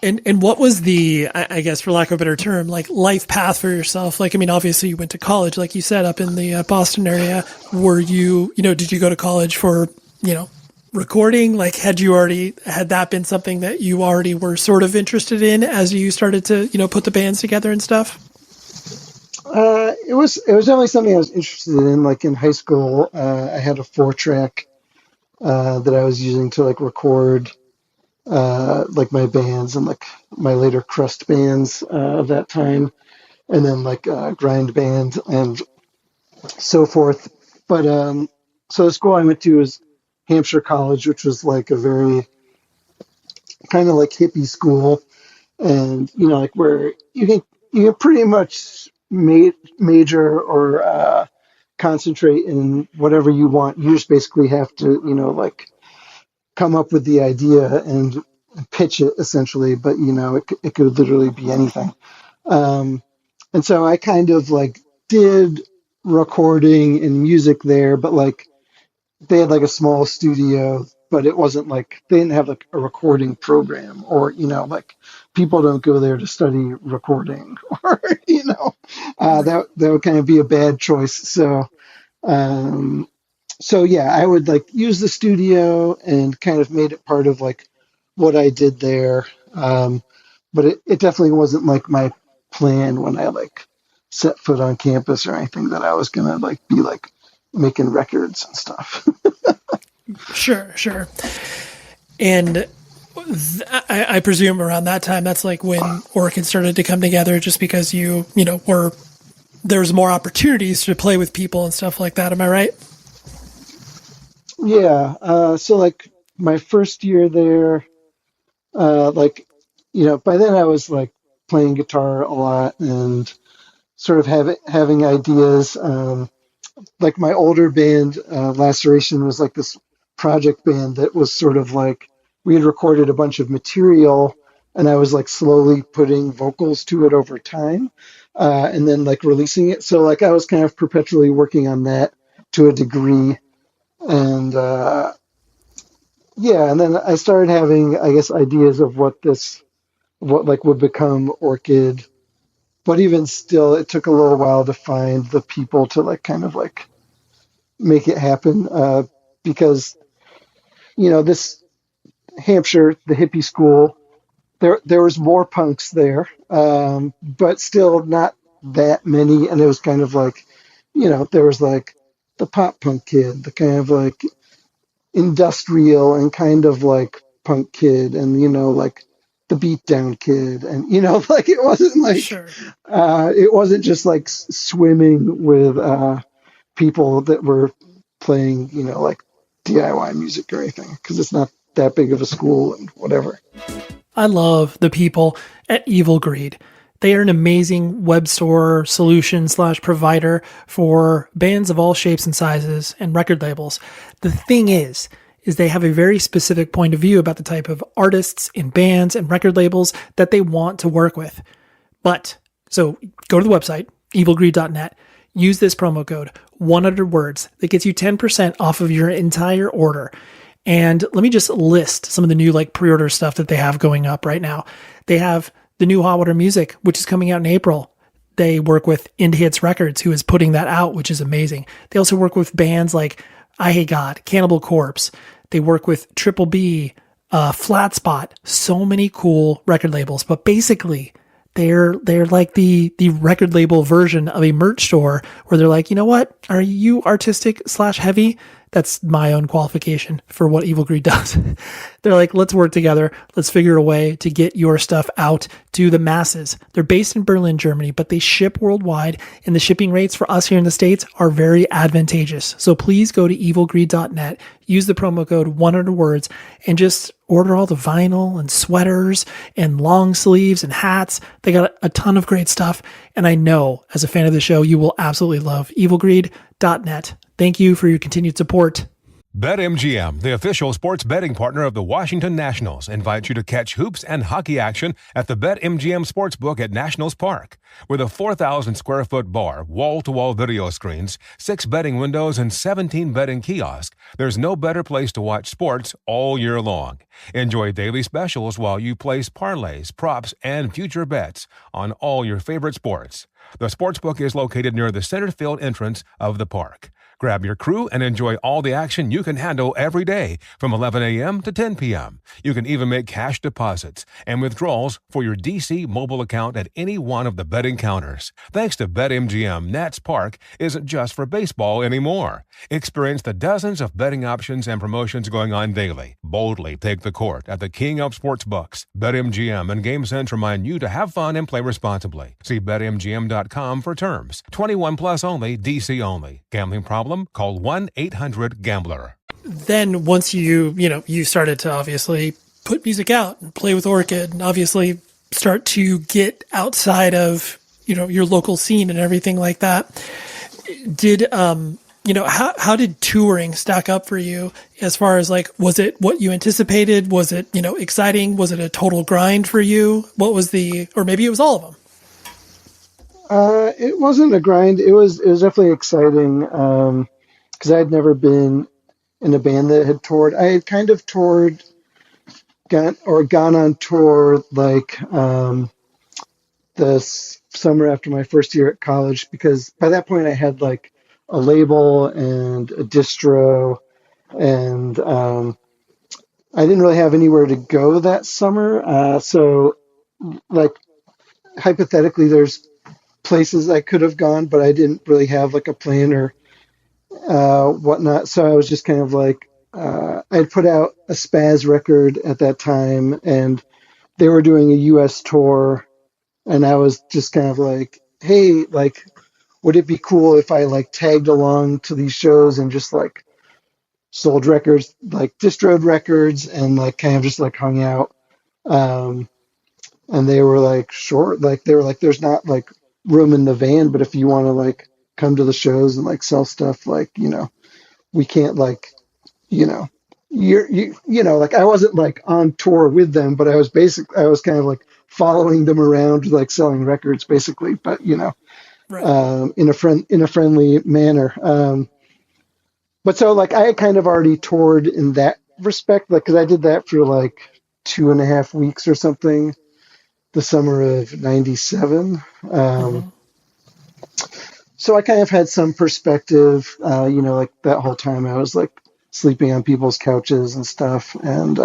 And what was the, I guess, for lack of a better term, like life path for yourself? Like, I mean, obviously you went to college, like you said, up in the Boston area. Were you, did you go to college for, recording? Like, had that been something that you already were sort of interested in as you started to, put the bands together and stuff? It was definitely something I was interested in. Like in high school, I had a 4-track that I was using to like record like my bands and like my later crust bands of that time, and then like grind band and so forth. But so the school I went to was Hampshire College, which was like a very kind of like hippie school, and like where you can pretty much major or concentrate in whatever you want. You just basically have to like come up with the idea and pitch it essentially, but it could literally be anything. And so I kind of like did recording and music there, but like they had like a small studio, but it wasn't like they didn't have like a recording program, or like people don't go there to study recording, or that would kind of be a bad choice. So yeah, I would like use the studio and kind of made it part of like what I did there. But it definitely wasn't like my plan when I like set foot on campus or anything that I was going to like be like making records and stuff. Sure. And I presume around that time, that's like when Orchid started to come together, just because there's more opportunities to play with people and stuff like that. Am I right? Yeah. So like my first year there, by then I was like playing guitar a lot and sort of having ideas. Like my older band, Laceration, was like this project band that was sort of like, we had recorded a bunch of material and I was like slowly putting vocals to it over time, and then like releasing it. So like I was kind of perpetually working on that to a degree. And and then I started having, I guess, ideas of what like would become Orchid. But even still, it took a little while to find the people to like kind of like make it happen, because this Hampshire, the hippie school, there was more punks there, but still not that many. And it was kind of like, there was like the pop punk kid, the kind of like industrial and kind of like punk kid, and like the beatdown kid, and like it wasn't like Sure. It wasn't just like swimming with people that were playing like DIY music or anything, because it's not that big of a school and whatever. I love the people at Evil Greed. They are an amazing web store solution / provider for bands of all shapes and sizes and record labels. The thing is they have a very specific point of view about the type of artists and bands and record labels that they want to work with. So go to the website, evilgreed.net, use this promo code, 100 words, that gets you 10% off of your entire order. And let me just list some of the new like pre-order stuff that they have going up right now. They have the new Hot Water Music, which is coming out in April. They work with Indie Hits Records, who is putting that out, which is amazing. They also work with bands like I Hate God, Cannibal Corpse. They work with Triple B, Flat Spot, so many cool record labels. But basically, they're like the record label version of a merch store, where they're like, you know what? Are you artistic / heavy? That's my own qualification for what Evil Greed does. They're like, let's work together. Let's figure a way to get your stuff out to the masses. They're based in Berlin, Germany, but they ship worldwide, and the shipping rates for us here in the States are very advantageous. So please go to evilgreed.net, use the promo code 100 words, and just order all the vinyl and sweaters and long sleeves and hats. They got a ton of great stuff. And I know, as a fan of the show, you will absolutely love evilgreed.net. Thank you for your continued support. BetMGM, the official sports betting partner of the Washington Nationals, invites you to catch hoops and hockey action at the BetMGM Sportsbook at Nationals Park. With a 4,000-square-foot bar, wall-to-wall video screens, 6 betting windows, and 17 betting kiosks, there's no better place to watch sports all year long. Enjoy daily specials while you place parlays, props, and future bets on all your favorite sports. The Sportsbook is located near the center field entrance of the park. Grab your crew and enjoy all the action you can handle every day from 11 a.m. to 10 p.m. You can even make cash deposits and withdrawals for your DC mobile account at any one of the betting counters. Thanks to BetMGM, Nats Park isn't just for baseball anymore. Experience the dozens of betting options and promotions going on daily. Boldly take the court at the king of sportsbooks. BetMGM and GameSense remind you to have fun and play responsibly. See BetMGM.com for terms. 21 plus only, DC only. Gambling problem? Call 1-800-GAMBLER. Then once you started to obviously put music out and play with Orchid and obviously start to get outside of, your local scene and everything like that, did, how did touring stack up for you as far as like, was it what you anticipated? Was it, exciting? Was it a total grind for you? What was or maybe it was all of them? It wasn't a grind. It was definitely exciting because I had never been in a band that had toured. I had kind of gone on tour like the summer after my first year at college, because by that point I had like a label and a distro, and I didn't really have anywhere to go that summer. So like hypothetically, there's places I could have gone, but I didn't really have like a plan or whatnot. So I was just kind of like, I'd put out a Spaz record at that time, and they were doing a US tour, and I was just kind of like, hey, like, would it be cool if I like tagged along to these shows and just like sold records, like distroed records, and like kind of just like hung out. And they were like, sure. Like they were like, there's not like room in the van, but if you want to like come to the shows and like sell stuff, like, we can't like, like I wasn't like on tour with them, but I was kind of like following them around, like selling records basically, but right. In a friendly manner. But so like I had kind of already toured in that respect, like, cause I did that for like 2.5 weeks or something, the summer of 97. So I kind of had some perspective, like that whole time I was like sleeping on people's couches and stuff. And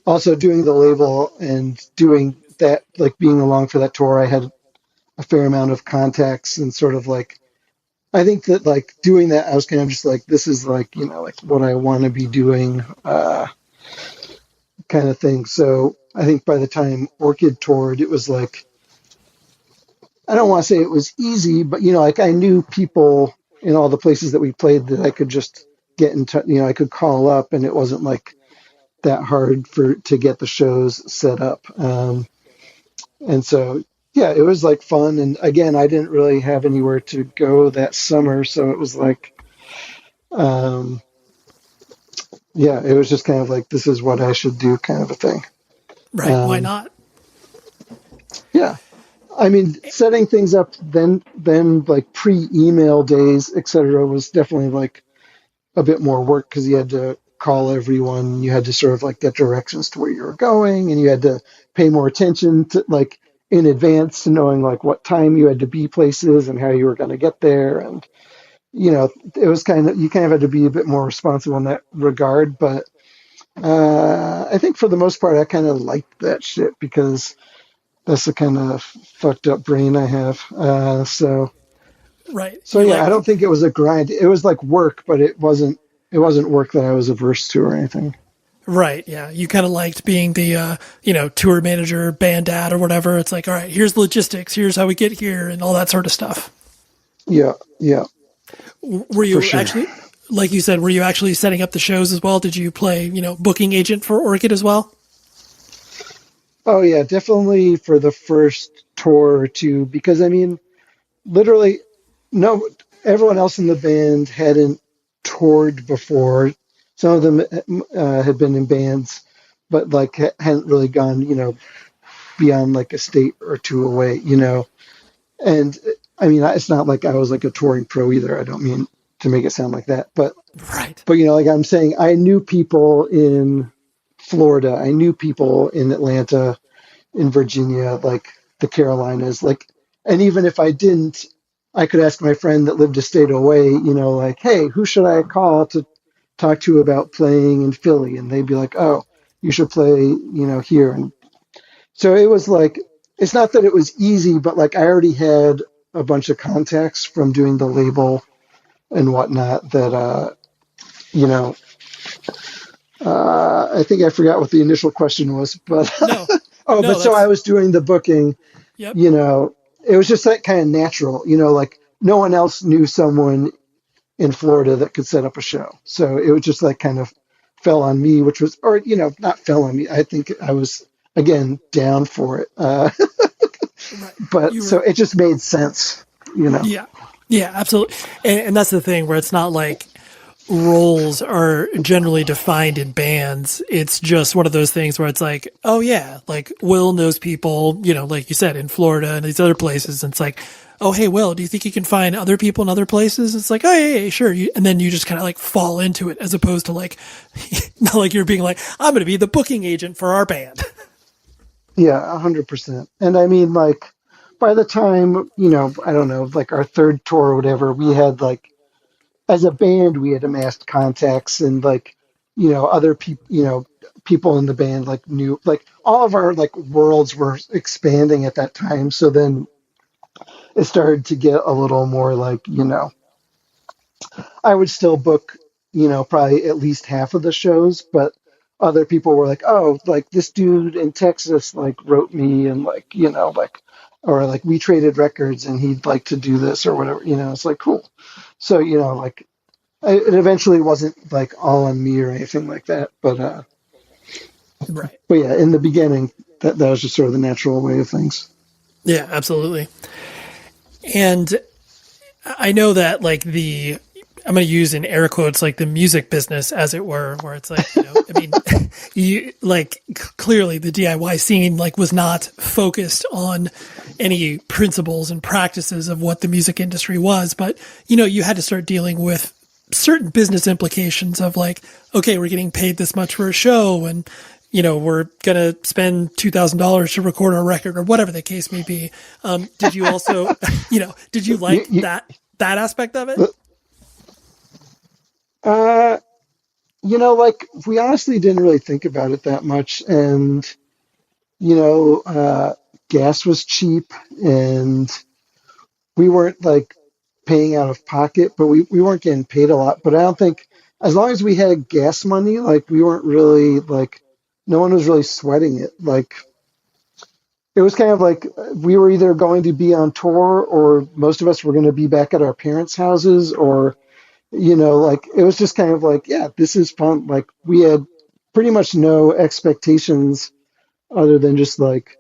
also doing the label and doing that, like being along for that tour, I had a fair amount of contacts and sort of like, I think that like doing that, I was kind of just like, this is like, like what I want to be doing kind of thing. So I think by the time Orchid toured, it was like, I don't want to say it was easy, but, like I knew people in all the places that we played that I could just get in touch, I could call up, and it wasn't like that hard to get the shows set up. And so, yeah, it was like fun. And again, I didn't really have anywhere to go that summer. So it was like, it was just kind of like, this is what I should do kind of a thing. Right. Why not? Yeah. I mean, setting things up then like pre-email days, etc., was definitely like a bit more work, because you had to call everyone, you had to sort of like get directions to where you were going, and you had to pay more attention to like in advance to knowing like what time you had to be places and how you were going to get there. And, it was you kind of had to be a bit more responsible in that regard. But I think for the most part, I kind of liked that shit, because that's the kind of fucked up brain I have. So Right. So yeah, I don't think it was a grind. It was like work, but it wasn't work that I was averse to or anything. Right. Yeah. You kind of liked being the, tour manager, band dad or whatever. It's like, all right, here's the logistics. Here's how we get here and all that sort of stuff. Yeah. Yeah. Were you actually, like you said, were you actually setting up the shows as well? Did you play, booking agent for Orchid as well? Oh yeah, definitely for the first tour or two, because I mean, literally, no, everyone else in the band hadn't toured before. Some of them had been in bands, but like hadn't really gone, beyond like a state or two away, And I mean, it's not like I was like a touring pro either. I don't mean to make it sound like that, but right. But like I'm saying, I knew people in Florida, I knew people in Atlanta, in Virginia, like the Carolinas, like, and even if I didn't, I could ask my friend that lived a state away, like, hey, who should I call to talk to about playing in Philly? And they'd be like, oh, you should play, here. And so it was like, it's not that it was easy, but like I already had a bunch of contacts from doing the label and whatnot that, I think I forgot what the initial question was, but so I was doing the booking, yep. It was just that kind of natural, like no one else knew someone in Florida that could set up a show. So it was just like kind of fell on me, which was, or, not fell on me. I think I was, again, down for it. Right. But so it just made sense, Yeah. Yeah, absolutely. And that's the thing where it's not like roles are generally defined in bands. It's just one of those things where it's like, oh yeah, like Will knows people, like you said, in Florida and these other places. And it's like, oh, hey, Will, do you think you can find other people in other places? It's like, oh yeah, sure. And then you just kind of like fall into it as opposed to like, not like you're being like, I'm going to be the booking agent for our band. Yeah, 100%. And I mean, like, by the time, I don't know, like our third tour or whatever, we had like, as a band, we had amassed contacts and like, other people, people in the band like knew, like all of our like worlds were expanding at that time. So then it started to get a little more like, I would still book, probably at least half of the shows, but other people were like, oh, like this dude in Texas like wrote me and like, like, or like we traded records and he'd like to do this or whatever, it's like, cool. So, like it eventually wasn't like all on me or anything like that, but, right. But yeah, in the beginning, that was just sort of the natural way of things. Yeah, absolutely. And I know that like I'm going to use in air quotes, like the music business, as it were, where it's like, I mean, you like clearly the DIY scene like was not focused on any principles and practices of what the music industry was, but you had to start dealing with certain business implications of like, okay, we're getting paid this much for a show and, we're going to spend $2,000 to record a record or whatever the case may be. Did you also, did you like that aspect of it? Like we honestly didn't really think about it that much. And, gas was cheap and we weren't like paying out of pocket, but we weren't getting paid a lot. But I don't think as long as we had gas money, like we weren't really like, no one was really sweating it. Like it was kind of like we were either going to be on tour or most of us were going to be back at our parents' houses or, like it was just kind of like, yeah, this is fun. Like we had pretty much no expectations other than just like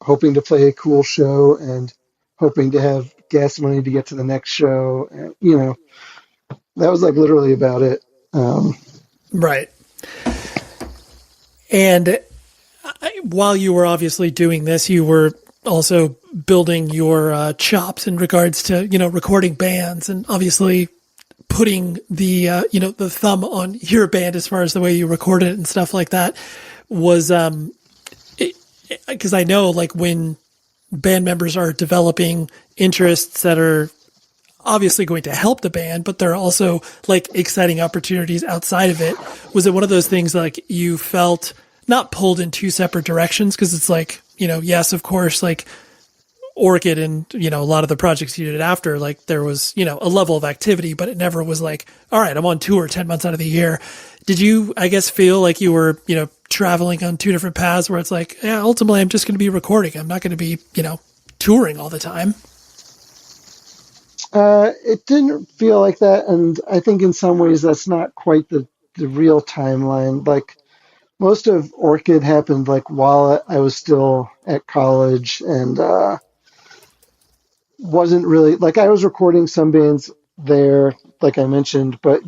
hoping to play a cool show and hoping to have gas money to get to the next show. And, that was like literally about it. Right. And while you were obviously doing this, you were also building your chops in regards to, recording bands and obviously putting the, the thumb on your band as far as the way you record it and stuff like that was, because I know like when band members are developing interests that are obviously going to help the band, but they're also like exciting opportunities outside of it. Was it one of those things like you felt not pulled in two separate directions? Cause it's like, yes, of course, like Orchid and, a lot of the projects you did after, like there was, a level of activity, but it never was like, all right, I'm on tour 10 months out of the year. Did you, I guess, feel like you were, traveling on two different paths where it's like, yeah, ultimately I'm just going to be recording. I'm not going to be, touring all the time? It didn't feel like that. And I think in some ways that's not quite the real timeline. Like most of Orchid happened like while I was still at college and, wasn't really like I was recording some bands there, like I mentioned, but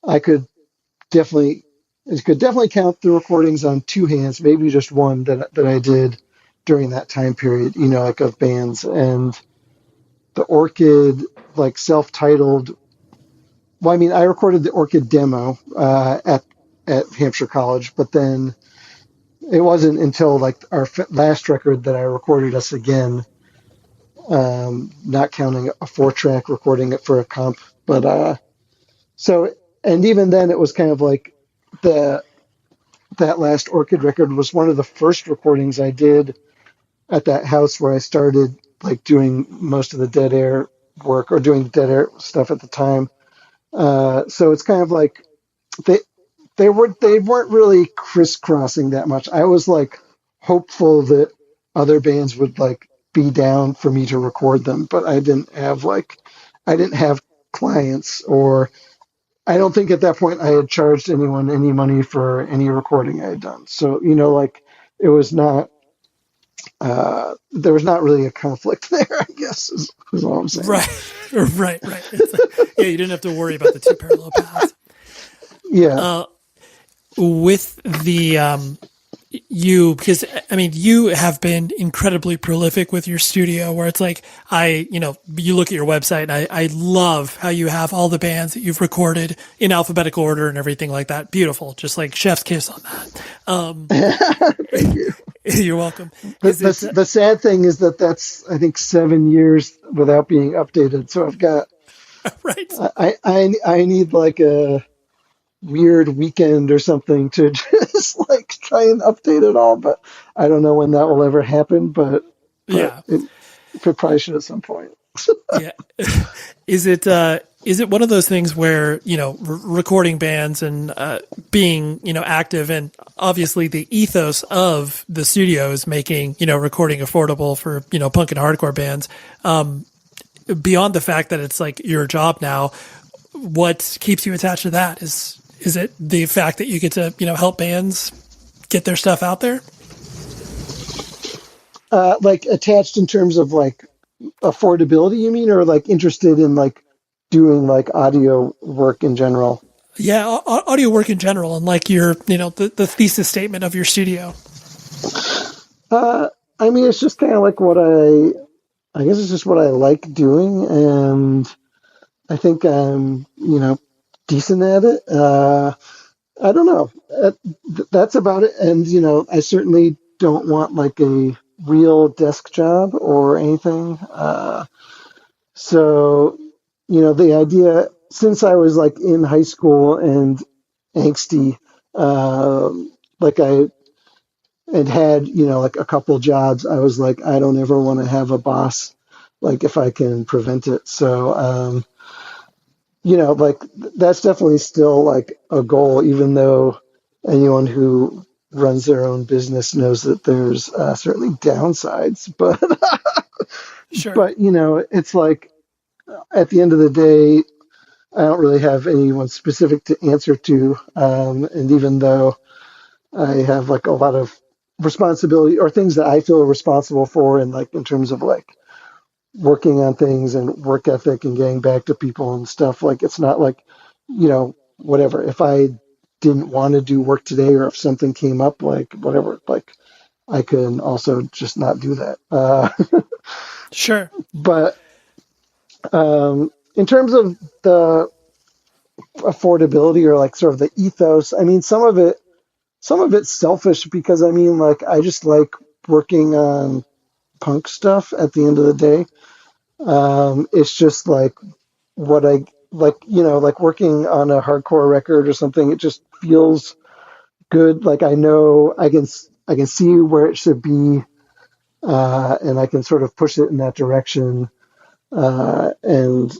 I could definitely count the recordings on two hands, maybe just one that I did during that time period, like of bands. And the Orchid, like self-titled. Well, I mean, I recorded the Orchid demo at Hampshire College, but then it wasn't until like our last record that I recorded Us Again. Not counting a 4-track, recording it for a comp, but and even then it was kind of like that last Orchid record was one of the first recordings I did at that house where I started like doing most of the Dead Air work or doing the Dead Air stuff at the time. So it's kind of like they weren't really crisscrossing that much. I was like hopeful that other bands would like be down for me to record them, but I didn't have clients, or I don't think at that point I had charged anyone any money for any recording I had done. So, like it was not, there was not really a conflict there, I guess is all I'm saying. Right. It's like, yeah, you didn't have to worry about the two parallel paths. Yeah. With the, because I mean, you have been incredibly prolific with your studio where it's like, you look at your website and I love how you have all the bands that you've recorded in alphabetical order and everything like that. Beautiful. Just like chef's kiss on that. Thank you. You're welcome. The sad thing is that's, I think 7 years without being updated. So I've got, right. I need like a weird weekend or something to just like try and update it all, but I don't know when that will ever happen, but yeah, it probably should at some point. Yeah. Is it one of those things where, recording bands and being, active, and obviously the ethos of the studio is making, recording affordable for, punk and hardcore bands. Beyond the fact that it's like your job now, what keeps you attached to that? Is it the fact that you get to, help bands get their stuff out there? Like attached in terms of like affordability, you mean, or like interested in like doing like audio work in general? Yeah, audio work in general, and like your, the thesis statement of your studio. I mean, it's just kind of like I guess it's just what I like doing, and I think I'm, decent at it. I don't know. That's about it. And, I certainly don't want like a real desk job or anything. So, the idea, since I was like in high school and angsty, like I had, like a couple jobs, I was like, I don't ever want to have a boss, like if I can prevent it. So, like that's definitely still like a goal, even though anyone who runs their own business knows that there's certainly downsides, but, sure. But, it's like at the end of the day, I don't really have anyone specific to answer to. And even though I have like a lot of responsibility or things that I feel responsible for, and like in terms of like working on things and work ethic and getting back to people and stuff, like it's not like, whatever, if I didn't want to do work today or if something came up, like whatever, like I can also just not do that. Sure. But in terms of the affordability or like sort of the ethos, I mean, some of it's selfish because I mean, like I just like working on punk stuff at the end of the day. It's just like what I like, like working on a hardcore record or something. It just feels good. Like I know I can see where it should be. and I can sort of push it in that direction. And,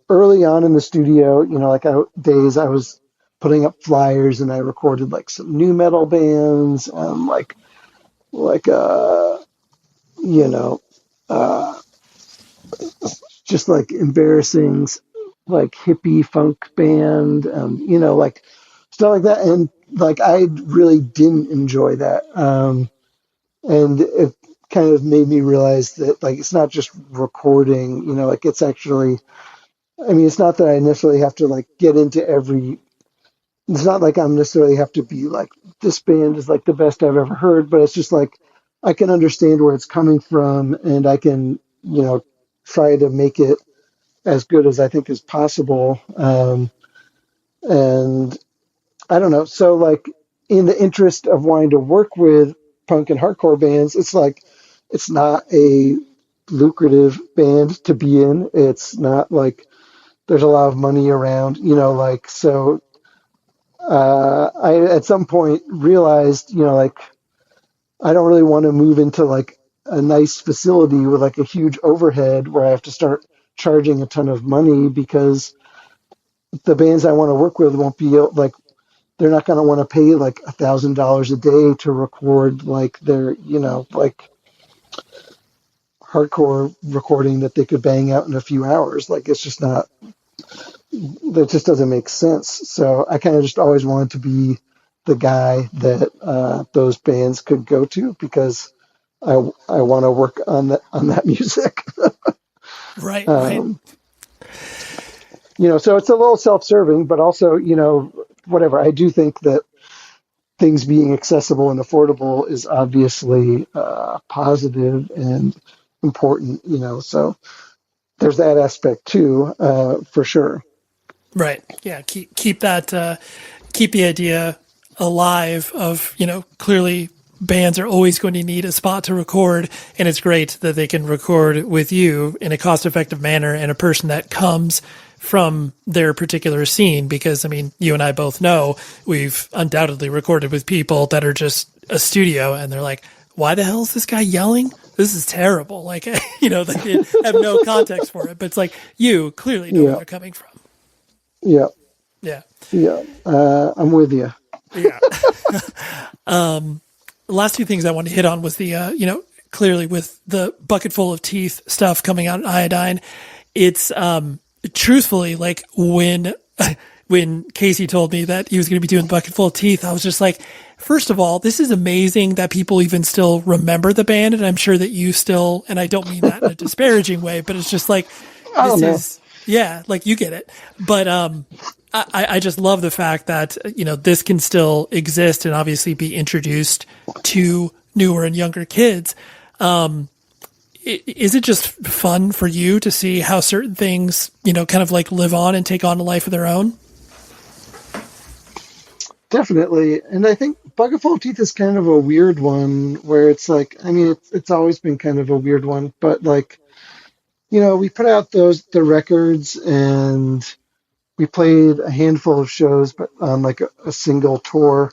early on in the studio, days I was putting up flyers and I recorded like some new metal bands, like, you know, uh, just like embarrassing, like hippie funk band, like stuff like that. And like, I really didn't enjoy that. And it kind of made me realize that like, it's not just recording, like it's actually, I mean, it's not that I necessarily have to like get into it's not like I'm necessarily have to be like, this band is like the best I've ever heard, but it's just like, I can understand where it's coming from and I can, try to make it as good as I think is possible. And I don't know. So like in the interest of wanting to work with punk and hardcore bands, it's like, it's not a lucrative band to be in. It's not like there's a lot of money around, so I at some point realized, like I don't really want to move into like a nice facility with like a huge overhead where I have to start charging a ton of money because the bands I want to work with won't be like, they're not going to want to pay like $1,000 a day to record like their, like hardcore recording that they could bang out in a few hours. Like it's just not, that just doesn't make sense. So I kind of just always wanted to be the guy that those bands could go to because I want to work on that music. Right. So it's a little self-serving, but also, whatever. I do think that things being accessible and affordable is obviously positive and important, so there's that aspect too, for sure. Right. Yeah. Keep that, keep the idea alive of, clearly bands are always going to need a spot to record. And it's great that they can record with you in a cost effective manner and a person that comes from their particular scene. Because I mean, you and I both know we've undoubtedly recorded with people that are just a studio and they're like, why the hell is this guy yelling? This is terrible. Like, they have no context for it, but it's like, you clearly know where they're coming from. Yeah. Yeah. Yeah. I'm with you. Yeah. The last two things I wanted to hit on was the, clearly with the bucket full of teeth stuff coming out in Iodine, it's, truthfully, like when Casey told me that he was going to be doing bucket full of teeth, I was just like, first of all, this is amazing that people even still remember the band. And I'm sure that you still, and I don't mean that in a disparaging way, but it's just like, yeah, like you get it. But, I just love the fact that, this can still exist and obviously be introduced to newer and younger kids. Is it just fun for you to see how certain things, kind of like live on and take on a life of their own? Definitely. And I think Bucket Full of Teeth is kind of a weird one where it's like, I mean, it's always been kind of a weird one, but like, we put out the records and we played a handful of shows, but on like a single tour,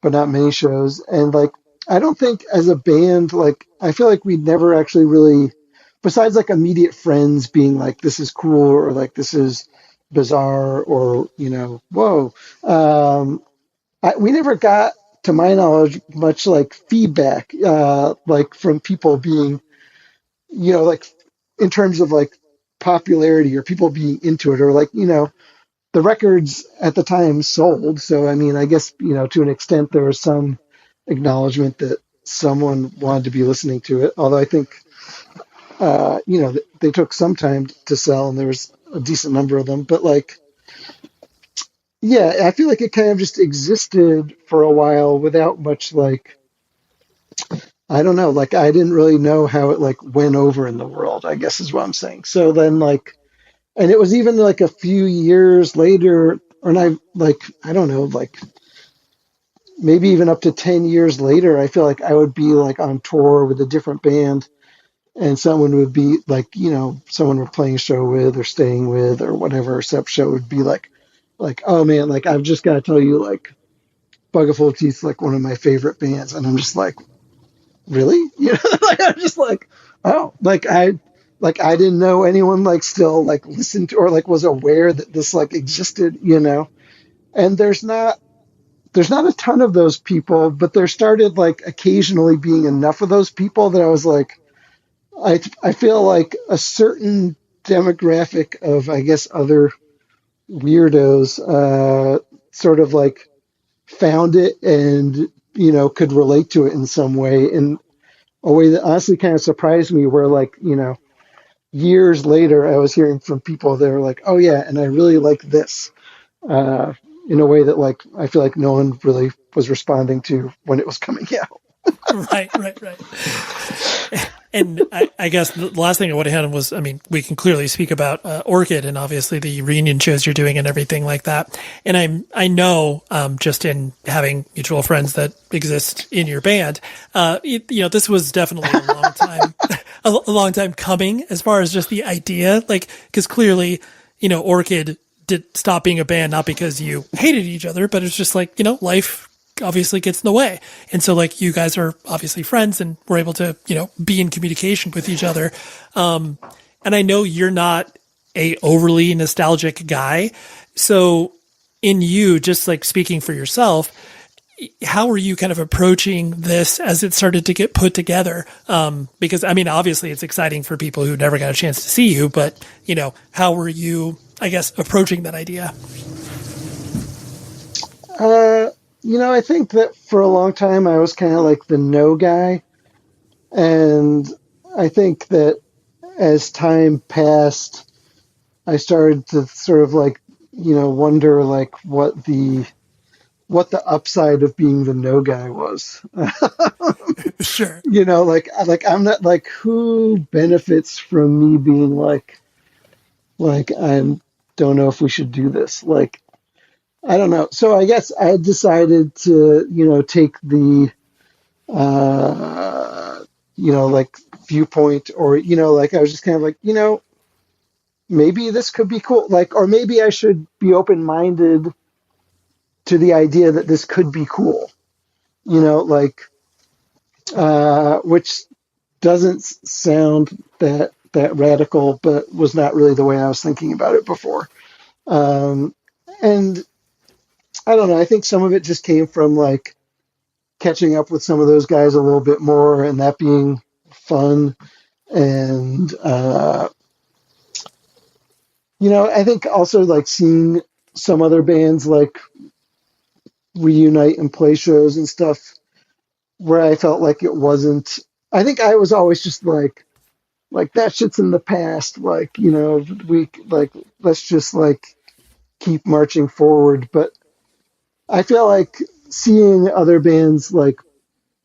but not many shows. And like, I don't think as a band, like, I feel like we never actually really, besides like immediate friends being like, this is cool, or like, this is bizarre, or, whoa. We never got, to my knowledge, much like feedback, like from people being, like in terms of like popularity or people being into it, or like, the records at the time sold. So, I mean, I guess, to an extent there was some acknowledgement that someone wanted to be listening to it. Although I think, they took some time to sell and there was a decent number of them, but like, yeah, I feel like it kind of just existed for a while without much like, I don't know, like I didn't really know how it like went over in the world, I guess is what I'm saying. So then like, and it was even like a few years later, I don't know, like maybe even up to 10 years later, I feel like I would be like on tour with a different band and someone would be like, someone we're playing a show with or staying with or whatever, sub show would be like, oh man, like I've just got to tell you, like Bucket Full of Teeth is like one of my favorite bands. And I'm just like, really? You know, like I'm just like, oh, I didn't know anyone like still like listened to or like was aware that this like existed, you know. And there's not a ton of those people, but there started like occasionally being enough of those people that I was like, I feel like a certain demographic of, I guess, other weirdos sort of like found it and, you know, could relate to it in some way, in a way that honestly kind of surprised me, where like, you know, years later I was hearing from people that were like, oh yeah, and I really like this, in a way that like I feel like no one really was responding to when it was coming out. Right. And I guess the last thing I would have had was, I mean, we can clearly speak about Orchid and obviously the reunion shows you're doing and everything like that. And I know just in having mutual friends that exist in your band, you know, this was definitely a long time, a long time coming as far as just the idea, like, because clearly, you know, Orchid did stop being a band not because you hated each other, but it's just like, you know, life obviously gets in the way. And so like you guys are obviously friends and we're able to, you know, be in communication with each other. And I know you're not a overly nostalgic guy. So in you, just like speaking for yourself, how are you kind of approaching this as it started to get put together? Because I mean, obviously it's exciting for people who never got a chance to see you, but you know, how were you, I guess, approaching that idea? You know, I think that for a long time I was kind of like the no guy. And I think that as time passed, I started to sort of like, you know, wonder like what the upside of being the no guy was. Sure. You know, like I'm not like, who benefits from me being like I don't know if we should do this. Like, I don't know. So I guess I decided to, you know, take the, you know, like viewpoint, or, you know, like I was just kind of like, you know, maybe this could be cool. Like, or maybe I should be open-minded to the idea that this could be cool, you know, like, which doesn't sound that radical, but was not really the way I was thinking about it before. And I don't know, I think some of it just came from like catching up with some of those guys a little bit more and that being fun. And, you know, I think also like seeing some other bands like reunite and play shows and stuff where I felt like it wasn't, I think I was always just like that shit's in the past. Like, you know, let's just like keep marching forward. But I feel like seeing other bands like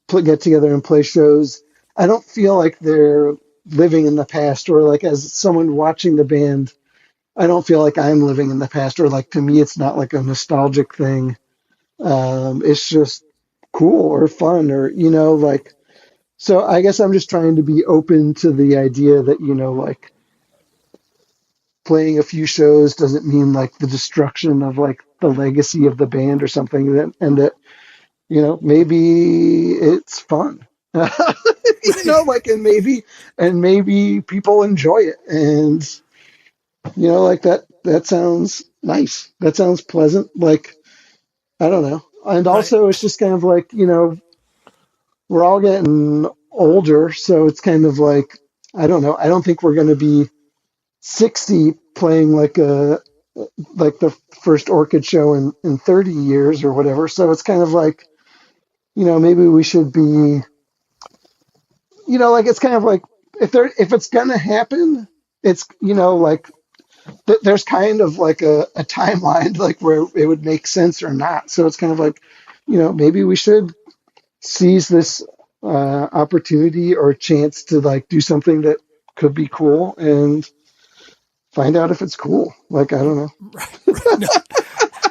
get together and play shows, I don't feel like they're living in the past, or like as someone watching the band, I don't feel like I'm living in the past, or like to me, it's not like a nostalgic thing. It's just cool or fun, or, you know, like, so I guess I'm just trying to be open to the idea that, you know, like playing a few shows doesn't mean like the destruction of like the legacy of the band or something, and that, you know, maybe it's fun, you know, like, and maybe people enjoy it. And, you know, like that sounds nice. That sounds pleasant. Like, I don't know. And also it's just kind of like, you know, we're all getting older. So it's kind of like, I don't know. I don't think we're going to be 60 playing like the first Orchid show in 30 years or whatever. So it's kind of like, you know, maybe we should be, you know, like, it's kind of like, if it's going to happen, it's, you know, like there's kind of like a timeline, like where it would make sense or not. So it's kind of like, you know, maybe we should seize this opportunity or chance to like do something that could be cool and find out if it's cool. Like, I don't know. Right. No,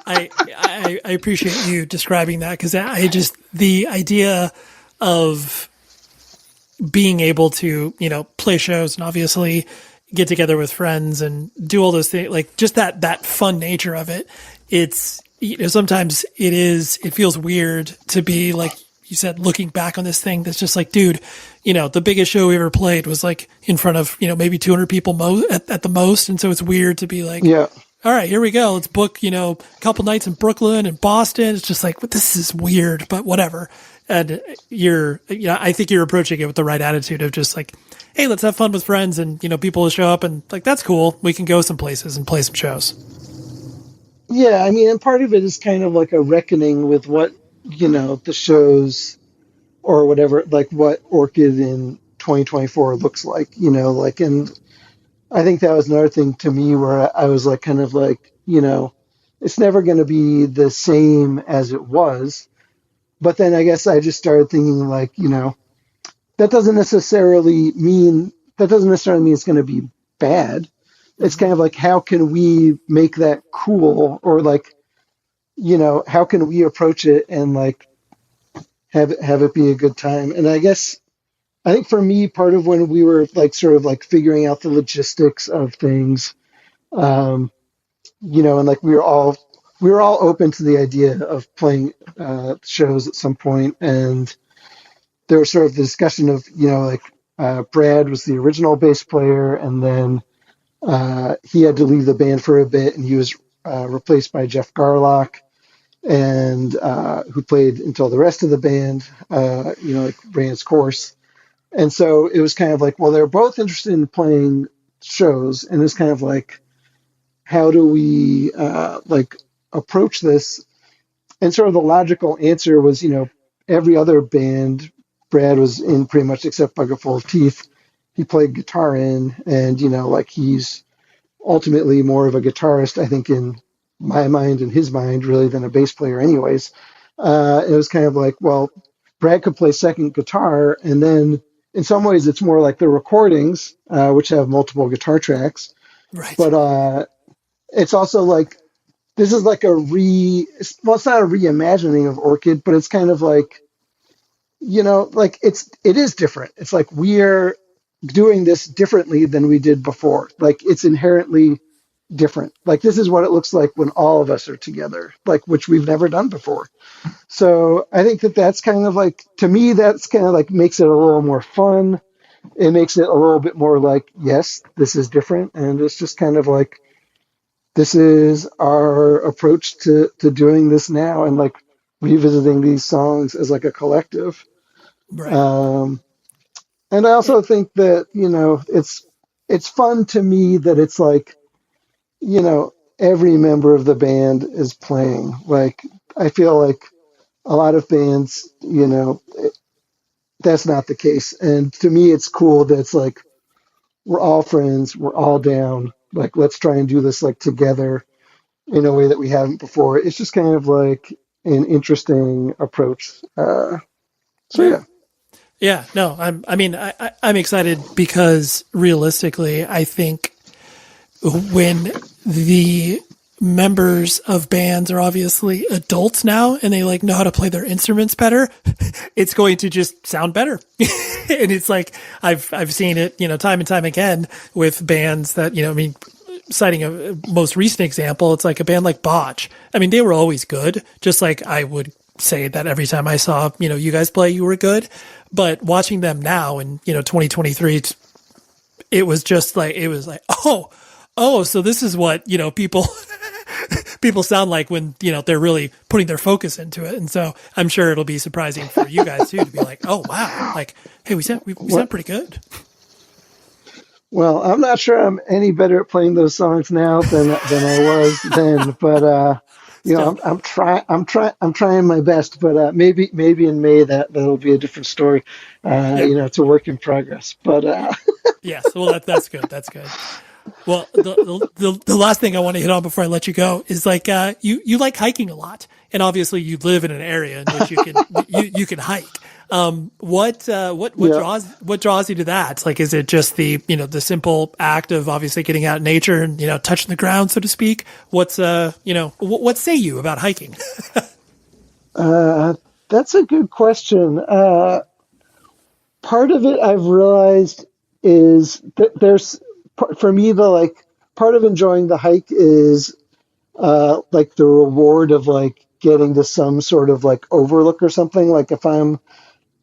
I appreciate you describing that, because I just, the idea of being able to, you know, play shows and obviously get together with friends and do all those things, like just that fun nature of it. It's, you know, sometimes it feels weird to be like, you said, looking back on this thing that's just like, dude, the biggest show we ever played was like in front of, maybe 200 people at the most. And so it's weird to be like, yeah, all right, here we go. Let's book, a couple nights in Brooklyn and Boston. It's just like, this is weird, but whatever. And I think you're approaching it with the right attitude of just like, hey, let's have fun with friends, and, people will show up and like, that's cool. We can go some places and play some shows. Yeah, I mean, and part of it is kind of like a reckoning with what, the shows or whatever, like what Orchid in 2024 looks like, and I think that was another thing to me where I was like, kind of like, it's never going to be the same as it was. But then I guess I just started thinking like, that doesn't necessarily mean it's going to be bad. It's kind of like, how can we make that cool, or like, how can we approach it and like have it be a good time? And I think for me, part of when we were like sort of like figuring out the logistics of things, and like we were all open to the idea of playing shows at some point, and there was sort of the discussion of Brad was the original bass player, and then he had to leave the band for a bit, and he was replaced by Jeff Garlock, and who played until the rest of the band, ran its course. And so it was kind of like, well, they're both interested in playing shows, and it's kind of like, how do we approach this? And sort of the logical answer was, every other band Brad was in pretty much except Buggerful of Teeth, he played guitar in, and he's ultimately more of a guitarist, I think, in my mind and his mind, really, than a bass player anyways. It was kind of like, well, Brad could play second guitar, and then in some ways it's more like the recordings, which have multiple guitar tracks. Right. But it's also like, this is like it's not a reimagining of Orchid, but it's kind of like, it is different. It's like, we're doing this differently than we did before. Like, it's inherently different. Like, this is what it looks like when all of us are together, like, which we've never done before. So I think that's kind of like, to me, that's kind of like makes it a little more fun. It makes it a little bit more like, yes, this is different. And it's just kind of like, this is our approach to doing this now, and like revisiting these songs as like a collective. Right. And I also think that, it's fun to me that it's like, every member of the band is playing. Like, I feel like a lot of bands, that's not the case. And to me, it's cool that it's like, we're all friends, we're all down. Like, let's try and do this like together in a way that we haven't before. It's just kind of like an interesting approach. Yeah. Yeah, no, I'm excited because realistically, I think when the members of bands are obviously adults now and they like know how to play their instruments better, it's going to just sound better. And it's like, I've seen it, time and time again with bands that, citing a most recent example, it's like a band like Botch. I mean, they were always good, just like I would say that every time I saw, you guys play, you were good. But watching them now in, 2023, it was just like, oh, so this is what, people, people sound like when, they're really putting their focus into it. And so I'm sure it'll be surprising for you guys too, to be like, oh, wow. Like, hey, we sound pretty good. Well, I'm not sure I'm any better at playing those songs now than I was then, but, I'm trying my best, but maybe in May that'll be a different story. It's a work in progress. But yes, well that's good. That's good. Well, the last thing I want to hit on before I let you go is like you like hiking a lot, and obviously you live in an area in which you can hike. What draws you to that? Like, is it just the simple act of obviously getting out in nature and, touching the ground, so to speak? What say you about hiking? That's a good question. Part of it I've realized is that there's, for me, the part of enjoying the hike is, the reward of getting to some sort of like overlook or something. Like if I'm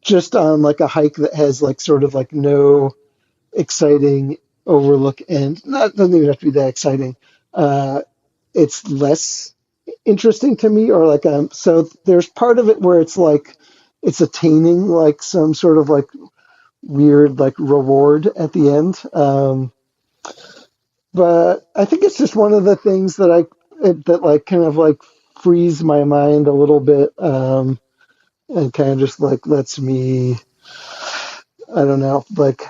just on like a hike that has like sort of like no exciting overlook, and not doesn't even have to be that exciting. It's less interesting to me, or like so there's part of it where it's like it's attaining like some sort of like weird like reward at the end. But I think it's just one of the things that that like kind of like frees my mind a little bit, and kind of just like lets me, I don't know, like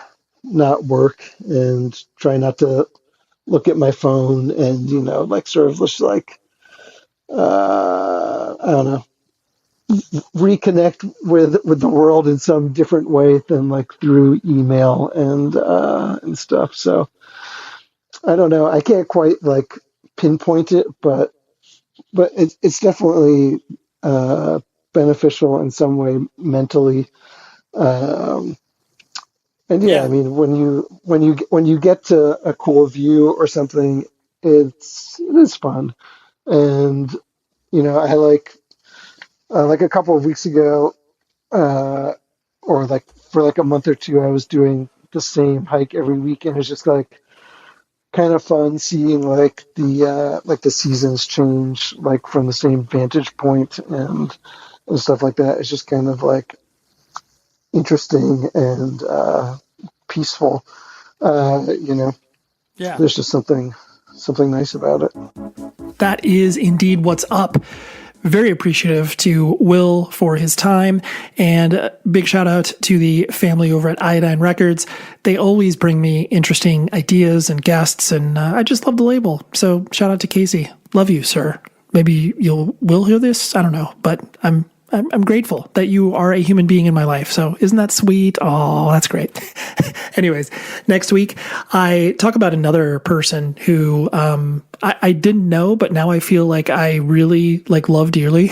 not work and try not to look at my phone and, you know, like sort of just like, I don't know, reconnect with the world in some different way than like through email and stuff. So I don't know. I can't quite like pinpoint it, but it's definitely beneficial in some way mentally. And yeah, I mean, when you get to a cool view or something, it is fun. And you know, I like a couple of weeks ago, or like for like a month or two, I was doing the same hike every week, and it's just like kind of fun seeing like the seasons change, like from the same vantage point and stuff like that. It's just kind of like interesting and peaceful. You know, yeah. There's just something nice about it. That is indeed what's up. Very appreciative to Will for his time, and a big shout out to the family over at Iodine Records. They always bring me interesting ideas and guests, and I just love the label. So shout out to Casey. Love you, sir. Maybe will hear this. I don't know, but I'm grateful that you are a human being in my life. So isn't that sweet? Oh, that's great. Anyways, next week I talk about another person who I didn't know, but now I feel like I really like love dearly.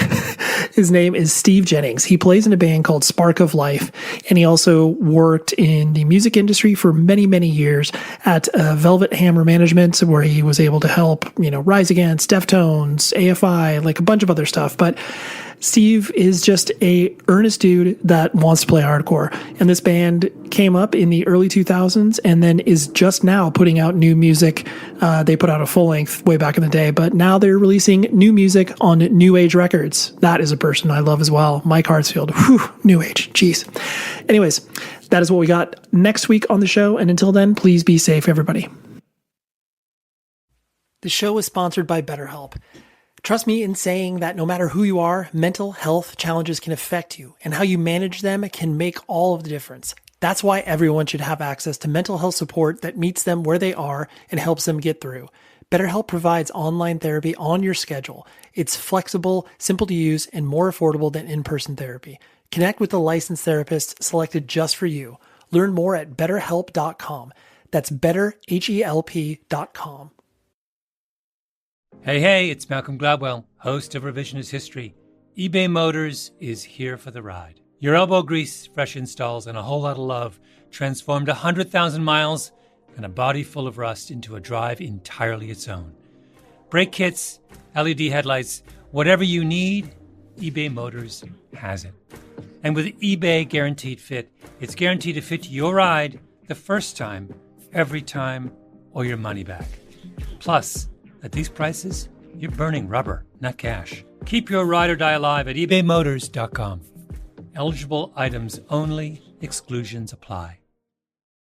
His name is Steve Jennings. He plays in a band called Spark of Life, and he also worked in the music industry for many, many years at Velvet Hammer Management, where he was able to help, you know, Rise Against, Deftones, AFI, like a bunch of other stuff. But Steve is just a earnest dude that wants to play hardcore. And this band came up in the early 2000s and then is just now putting out new music. They put out a full length way back in the day, but now they're releasing new music on New Age Records. That is a person I love as well. Mike Hartsfield. Whew, New Age. Jeez. Anyways, that is what we got next week on the show. And until then, please be safe, everybody. The show is sponsored by BetterHelp. Trust me in saying that no matter who you are, mental health challenges can affect you, and how you manage them can make all of the difference. That's why everyone should have access to mental health support that meets them where they are and helps them get through. BetterHelp provides online therapy on your schedule. It's flexible, simple to use, and more affordable than in-person therapy. Connect with a licensed therapist selected just for you. Learn more at betterhelp.com. That's betterhelp.com. Hey, it's Malcolm Gladwell, host of Revisionist History. eBay Motors is here for the ride. Your elbow grease, fresh installs, and a whole lot of love transformed 100,000 miles and a body full of rust into a drive entirely its own. Brake kits, LED headlights, whatever you need, eBay Motors has it. And with eBay Guaranteed Fit, it's guaranteed to fit your ride the first time, every time, or your money back. Plus, at these prices, you're burning rubber, not cash. Keep your ride or die alive at ebaymotors.com. Eligible items only. Exclusions apply.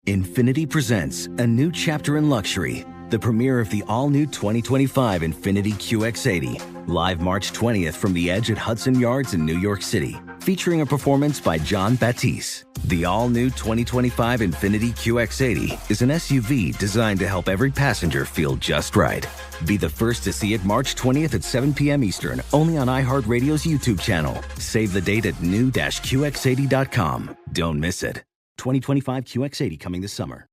Infiniti presents a new chapter in luxury, the premiere of the all-new 2025 Infiniti QX80, live March 20th from the Edge at Hudson Yards in New York City, featuring a performance by John Batiste. The all-new 2025 Infiniti QX80 is an SUV designed to help every passenger feel just right. Be the first to see it March 20th at 7 p.m. Eastern, only on iHeartRadio's YouTube channel. Save the date at new-QX80.com. Don't miss it. 2025 QX80 coming this summer.